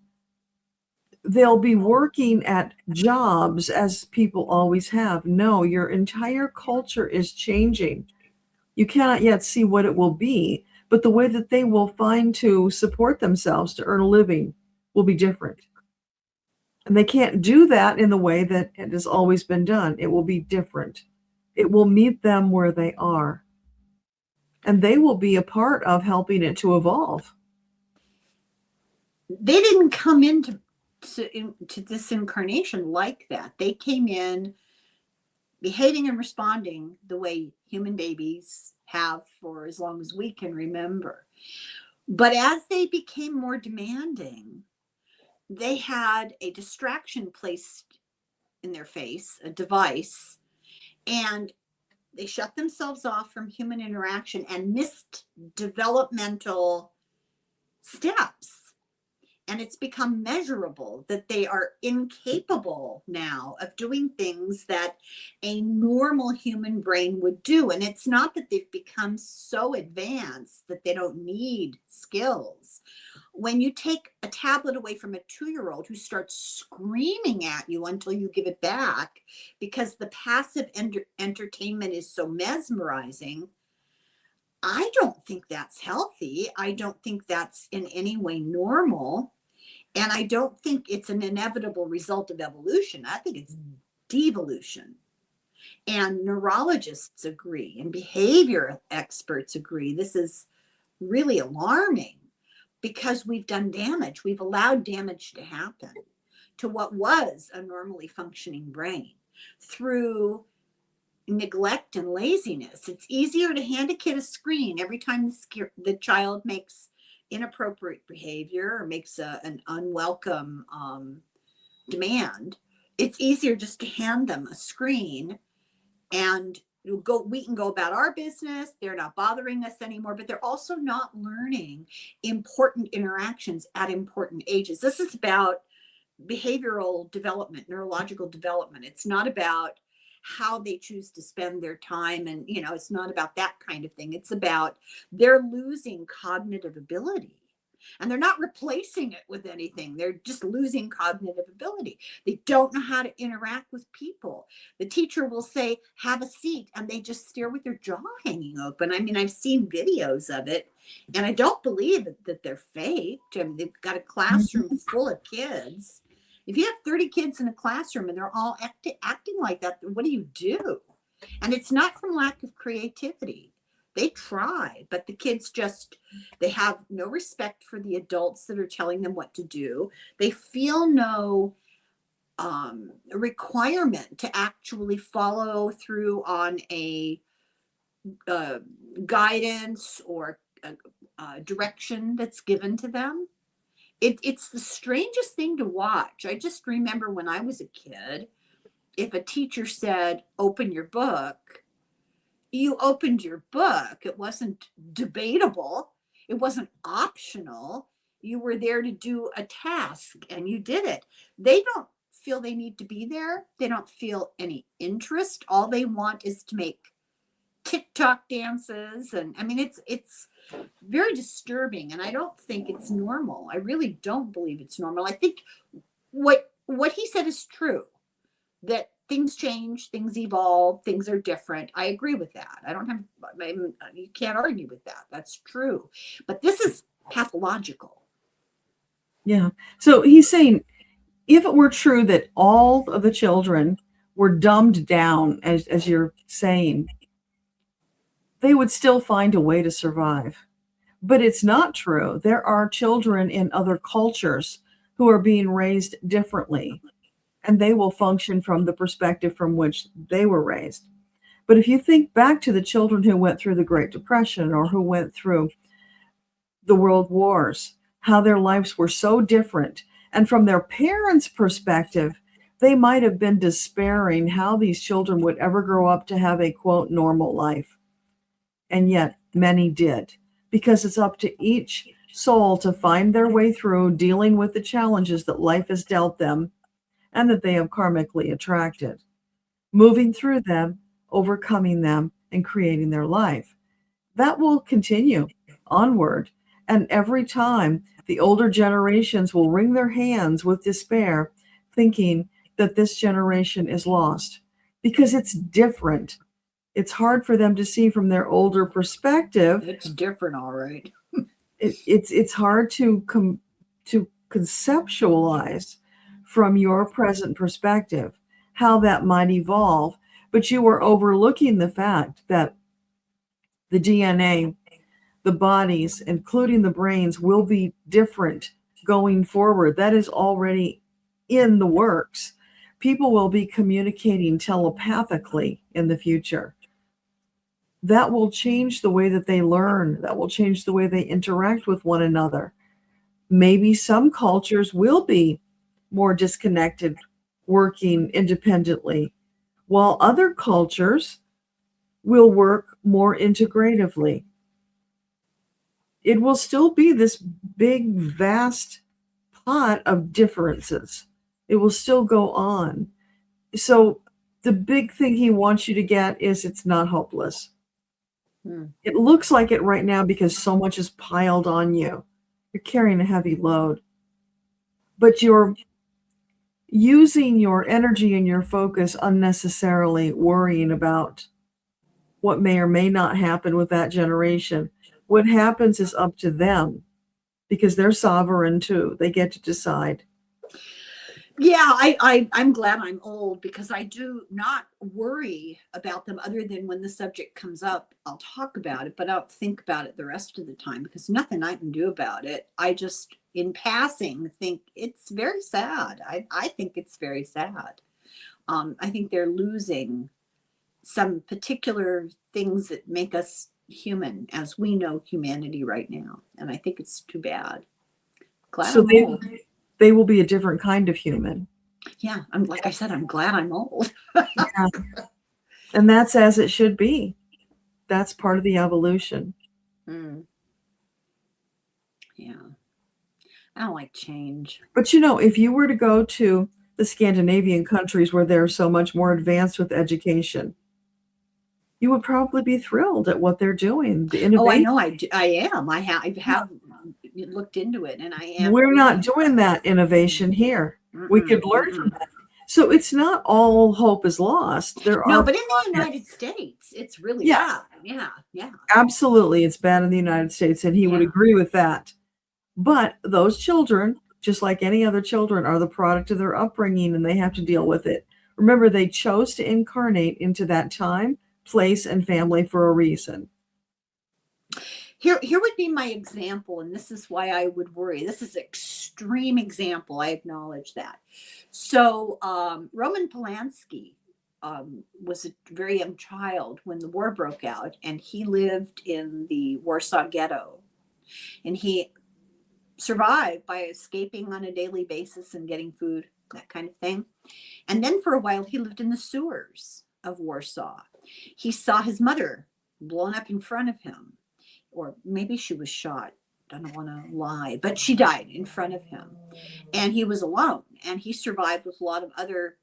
they'll be working at jobs as people always have. No, your entire culture is changing. You cannot yet see what it will be, but the way that they will find to support themselves to earn a living will be different. And they can't do that in the way that it has always been done. It will be different. It will meet them where they are. And they will be a part of helping it to evolve. They didn't come into this incarnation like that. They came in behaving and responding the way human babies have for as long as we can remember. But as they became more demanding, they had a distraction placed in their face, a device, and they shut themselves off from human interaction and missed developmental steps. And it's become measurable that they are incapable now of doing things that a normal human brain would do. And it's not that they've become so advanced that they don't need skills. When you take a tablet away from a 2-year-old who starts screaming at you until you give it back because the passive entertainment is so mesmerizing, I don't think that's healthy. I don't think that's in any way normal. And I don't think it's an inevitable result of evolution. I think it's devolution. And neurologists agree, and behavior experts agree. This is really alarming because we've done damage. We've allowed damage to happen to what was a normally functioning brain through neglect and laziness. It's easier to hand a kid a screen every time the child makes inappropriate behavior or makes an unwelcome demand. It's easier just to hand them a screen and we can go about our business. They're not bothering us anymore, but they're also not learning important interactions at important ages. This is about behavioral development, neurological development. It's not about how they choose to spend their time. And, it's not about that kind of thing. It's about they're losing cognitive ability. And they're not replacing it with anything. They're just losing cognitive ability. They don't know how to interact with people. The teacher will say, have a seat, and they just stare with their jaw hanging open. I mean, I've seen videos of it, and I don't believe that they're faked. I mean, they've got a classroom full of kids, If you have 30 kids in a classroom and they're all acting like that, what do you do? And it's not from lack of creativity. They try, but the kids just, they have no respect for the adults that are telling them what to do. They feel no requirement to actually follow through on a guidance or direction that's given to them. It's the strangest thing to watch. I just remember when I was a kid, if a teacher said, open your book, you opened your book. It wasn't debatable. It wasn't optional. You were there to do a task and you did it. They don't feel they need to be there. They don't feel any interest. All they want is to make TikTok dances. And I mean, it's very disturbing. And I don't think it's normal. I really don't believe it's normal. I think what he said is true, that things change, things evolve, things are different. I agree with that. You can't argue with that. That's true. But this is pathological. Yeah. So he's saying, if it were true that all of the children were dumbed down, as you're saying, they would still find a way to survive. But it's not true. There are children in other cultures who are being raised differently, and they will function from the perspective from which they were raised. But if you think back to the children who went through the Great Depression or who went through the World Wars, how their lives were so different, and from their parents' perspective, they might have been despairing how these children would ever grow up to have a, quote, normal life. And yet many did, because it's up to each soul to find their way through dealing with the challenges that life has dealt them and that they have karmically attracted, moving through them, overcoming them, and creating their life. That will continue onward. And every time, the older generations will wring their hands with despair, thinking that this generation is lost because it's different. It's hard for them to see from their older perspective. It's different, all right. It's hard to conceptualize from your present perspective how that might evolve, but you are overlooking the fact that the DNA, the bodies, including the brains, will be different going forward. That is already in the works. People will be communicating telepathically in the future. That will change the way that they learn. That will change the way they interact with one another. Maybe some cultures will be more disconnected, working independently, while other cultures will work more integratively. It will still be this big, vast pot of differences. It will still go on. So the big thing he wants you to get is it's not hopeless. It looks like it right now because so much is piled on you. You're carrying a heavy load. But you're using your energy and your focus unnecessarily, worrying about what may or may not happen with that generation. What happens is up to them because they're sovereign too. They get to decide. Yeah, I'm glad I'm old because I do not worry about them other than when the subject comes up, I'll talk about it, but I don't think about it the rest of the time because nothing I can do about it. I just, in passing, think it's very sad. I think it's very sad. I think they're losing some particular things that make us human as we know humanity right now. And I think it's too bad. Glad I'm old. They will be a different kind of human. Yeah, like I said, I'm glad I'm old. Yeah. And that's as it should be. That's part of the evolution. Yeah. I don't like change. But if you were to go to the Scandinavian countries where they're so much more advanced with education, you would probably be thrilled at what they're doing. The innovation. Oh, I know. I am. I have looked into it, and I am. We're not doing that innovation here. We could learn from that. So it's not all hope is lost. But in the United States, it's really bad. Yeah. Absolutely, it's bad in the United States, and he would agree with that. But those children just like any other children, are the product of their upbringing, and they have to deal with it. Remember, they chose to incarnate into that time, place, and family for a reason. Here would be my example, and this is why I would worry. This is an extreme example. I acknowledge that. So Roman Polanski was a very young child when the war broke out, and he lived in the Warsaw Ghetto. And he survived by escaping on a daily basis and getting food, that kind of thing. And then for a while, he lived in the sewers of Warsaw. He saw his mother blown up in front of him, or maybe she was shot. I don't want to lie, but she died in front of him. And he was alone, and he survived with a lot of other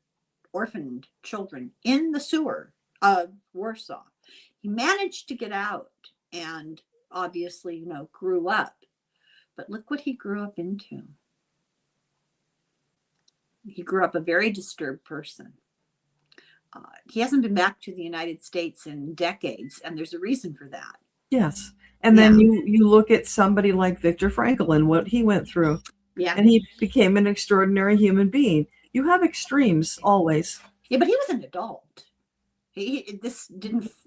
orphaned children in the sewer of Warsaw. He managed to get out and obviously, grew up. But look what he grew up into. He grew up a very disturbed person. He hasn't been back to the United States in decades, and there's a reason for that. Yes. And then you look at somebody like Viktor Frankl and what he went through. Yeah. And he became an extraordinary human being. You have extremes always. Yeah, but he was an adult. It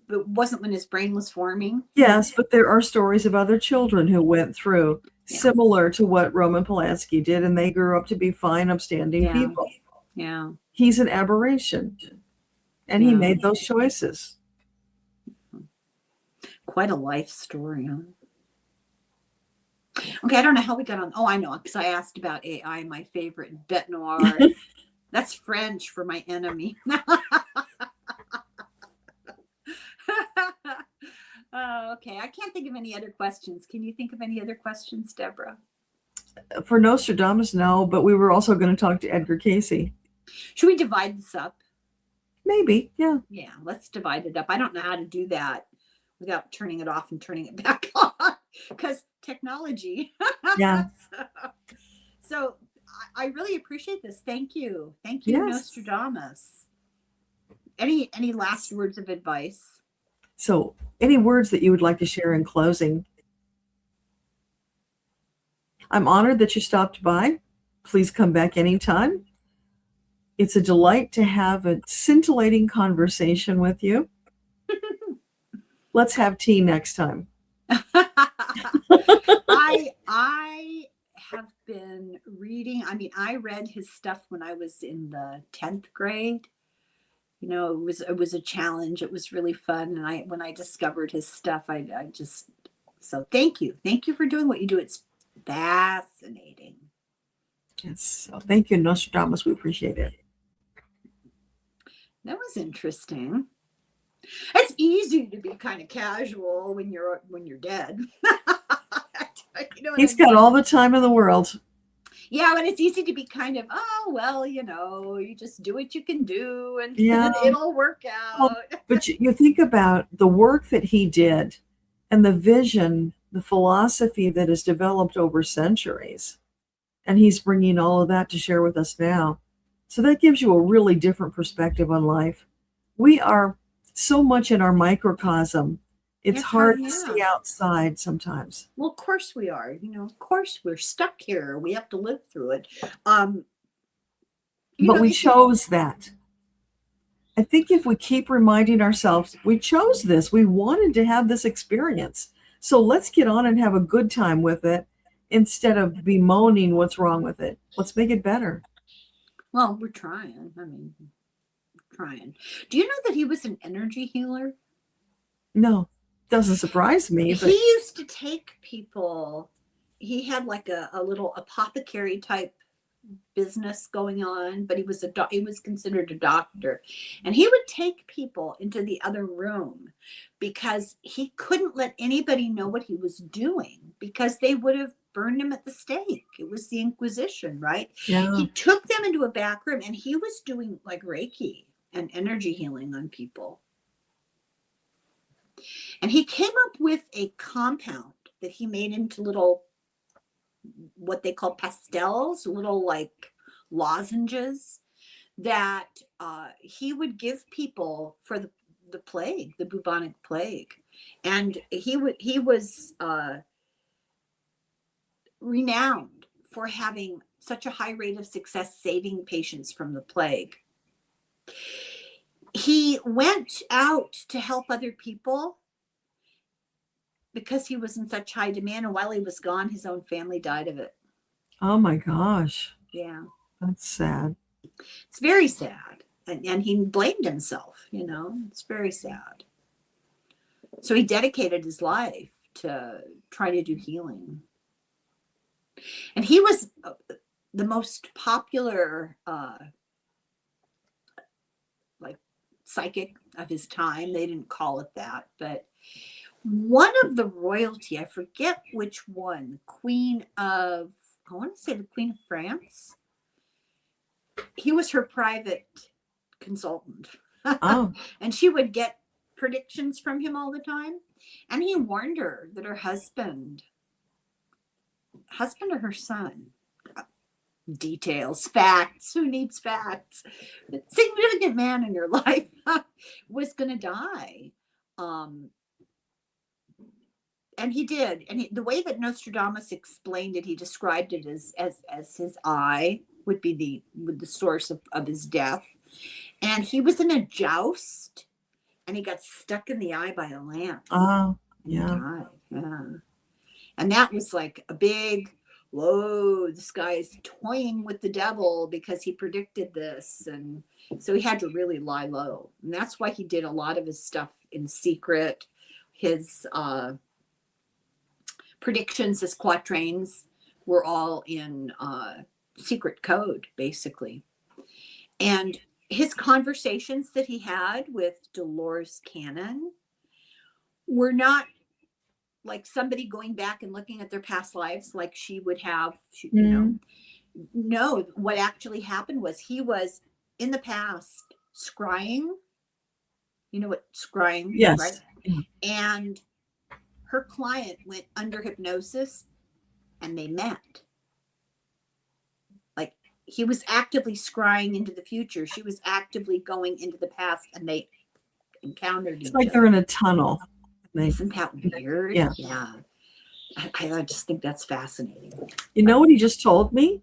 wasn't when his brain was forming. Yes, but there are stories of other children who went through similar to what Roman Polanski did, and they grew up to be fine, upstanding people. Yeah. He's an aberration, and he made those choices. Quite a life story, huh? Okay, I don't know how we got on. Oh, I know, because I asked about AI, my favorite, bête noire. That's French for my enemy. Okay, I can't think of any other questions. Can you think of any other questions, Deborah? For Nostradamus, no, but we were also going to talk to Edgar Cayce. Should we divide this up? Maybe, yeah. Yeah, let's divide it up. I don't know how to do that without turning it off and turning it back on, because technology. Yeah. So I really appreciate this. Thank you. Thank you, Nostradamus. Any last words of advice? So any words that you would like to share in closing? I'm honored that you stopped by. Please come back anytime. It's a delight to have a scintillating conversation with you. Let's have tea next time. I have been reading. I mean, I read his stuff when I was in the 10th grade. It was a challenge. It was really fun. And when I discovered his stuff, so thank you. Thank you for doing what you do. It's fascinating. Yes. So thank you, Nostradamus. We appreciate it. That was interesting. It's easy to be kind of casual when you're dead. He's got all the time in the world. Yeah, but it's easy to be kind of, you just do what you can do, and it'll work out. Well, but you think about the work that he did and the vision, the philosophy that has developed over centuries. And he's bringing all of that to share with us now. So that gives you a really different perspective on life. We are so much in our microcosm. It's hard to see outside sometimes. Well, of course we are. Of course we're stuck here. We have to live through it. But we chose that. I think if we keep reminding ourselves, we chose this. We wanted to have this experience. So let's get on and have a good time with it instead of bemoaning what's wrong with it. Let's make it better. Well, we're trying. Trying. Do you know that he was an energy healer? No. Doesn't surprise me. But he used to take people. He had like a little apothecary type business going on, but he was considered a doctor, and he would take people into the other room because he couldn't let anybody know what he was doing, because they would have burned him at the stake. It was the Inquisition, right? Yeah. He took them into a back room, and he was doing like Reiki and energy healing on people. And he came up with a compound that he made into little, what they call pastels, little like lozenges that he would give people for the plague, the bubonic plague. And he was renowned for having such a high rate of success saving patients from the plague. He went out to help other people because he was in such high demand, and while he was gone, his own family died of it. Oh my gosh. Yeah. That's sad. It's very sad. And he blamed himself, you know, it's very sad. So he dedicated his life to try to do healing. And he was the most popular like psychic of his time. They didn't call it that, but one of the royalty, I forget which one, I want to say the Queen of France. He was her private consultant. Oh. And she would get predictions from him all the time. And he warned her that her husband or her son, details, facts, who needs facts? The significant man in your life was going to die. And he did. And the way that Nostradamus explained it, he described it as his eye would be the source of his death. And he was in a joust and he got stuck in the eye by a lance. Oh, yeah. Died. Yeah. And that was like a big, whoa, this guy's toying with the devil because he predicted this. And so he had to really lie low. And that's why he did a lot of his stuff in secret. His predictions, his quatrains were all in secret code, basically. And his conversations that he had with Dolores Cannon were not like somebody going back and looking at their past lives like she would have, you know. No, what actually happened was he was in the past scrying. You know what scrying? Yes. Right? And her client went under hypnosis and they met. Like he was actively scrying into the future. She was actively going into the past and they encountered each other. It's like they're in a tunnel. Isn't that weird? Yeah. Yeah. I just think that's fascinating. You know what he just told me?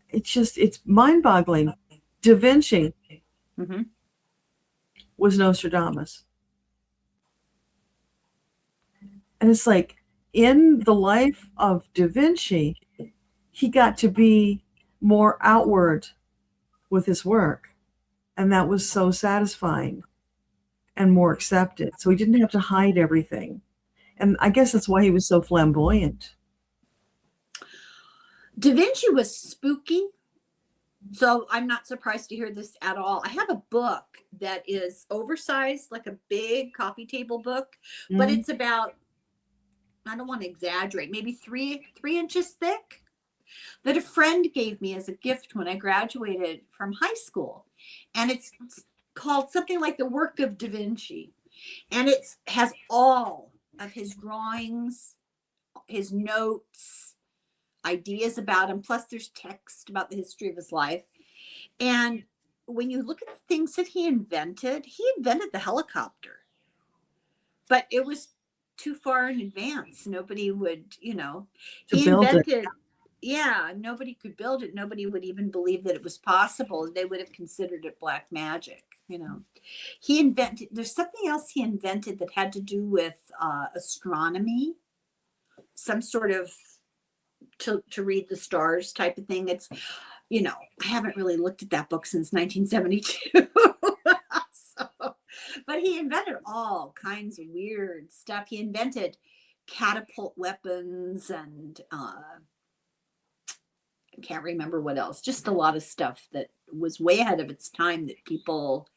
It's mind-boggling. Da Vinci was Nostradamus. And it's like in the life of Da Vinci, he got to be more outward with his work. And that was so satisfying and more accepted. So he didn't have to hide everything. And I guess that's why he was so flamboyant. Da Vinci was spooky. So I'm not surprised to hear this at all. I have a book that is oversized, like a big coffee table book, but it's about, I don't want to exaggerate, maybe three inches thick, that a friend gave me as a gift when I graduated from high school. And it's called something like The Work of Da Vinci. And it has all of his drawings, his notes, ideas about him. Plus there's text about the history of his life. And when you look at the things that he invented the helicopter. But it was too far in advance. Nobody would, he invented, nobody could build it. Nobody would even believe that it was possible. They would have considered it black magic, there's something else he invented that had to do with astronomy, some sort of to read the stars type of thing. It's, I haven't really looked at that book since 1972. But he invented all kinds of weird stuff. He invented catapult weapons and I can't remember what else. Just a lot of stuff that was way ahead of its time that people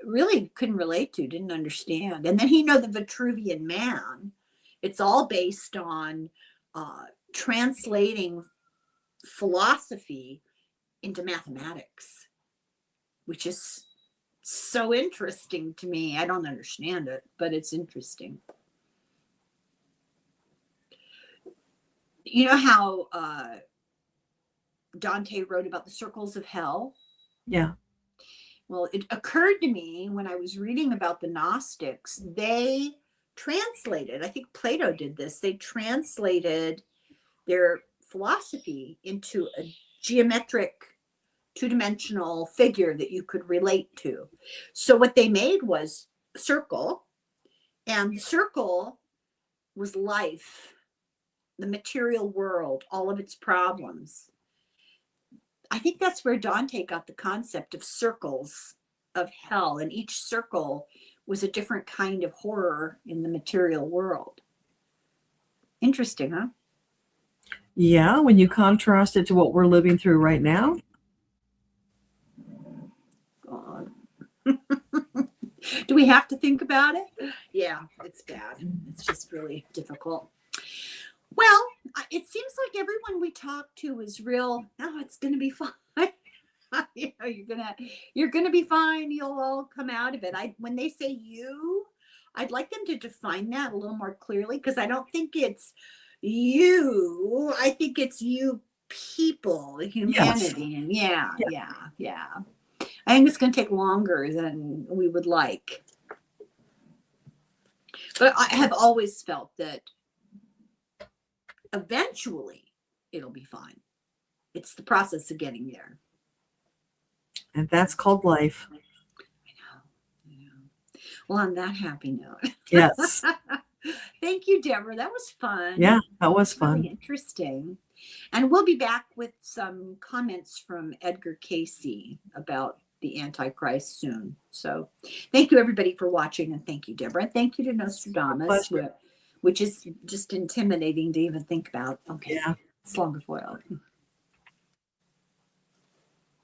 really couldn't relate to, didn't understand. And then the Vitruvian Man. It's all based on translating philosophy into mathematics, which is so interesting to me. I don't understand it, but it's interesting. You know how Dante wrote about the circles of hell? Yeah. Well, it occurred to me when I was reading about the Gnostics, they translated, I think Plato did this, they translated their philosophy into a geometric two-dimensional figure that you could relate to. So what they made was a circle, and the circle was life, the material world, all of its problems. I think that's where Dante got the concept of circles of hell, and each circle was a different kind of horror in the material world. Interesting, huh? Yeah, when you contrast it to what we're living through right now. God. Do we have to think about it? Yeah, it's bad. It's just really difficult. Well, it seems like everyone we talk to is real. Oh, it's going to be fine. You know, you're gonna be fine. You'll all come out of it. When they say you, I'd like them to define that a little more clearly, because I don't think it's you. I think it's you people, humanity. Yes. And yeah. I think it's going to take longer than we would like. But I have always felt that eventually it'll be fine. It's the process of getting there. And that's called life. I know. Well, on that happy note. Yes. Thank you, Deborah. That was fun. Yeah, that was fun. Really interesting. And we'll be back with some comments from Edgar Cayce about the Antichrist soon. So thank you, everybody, for watching. And thank you, Deborah. Thank you to Nostradamus, which is just intimidating to even think about. Okay. Yeah. Slumber foil.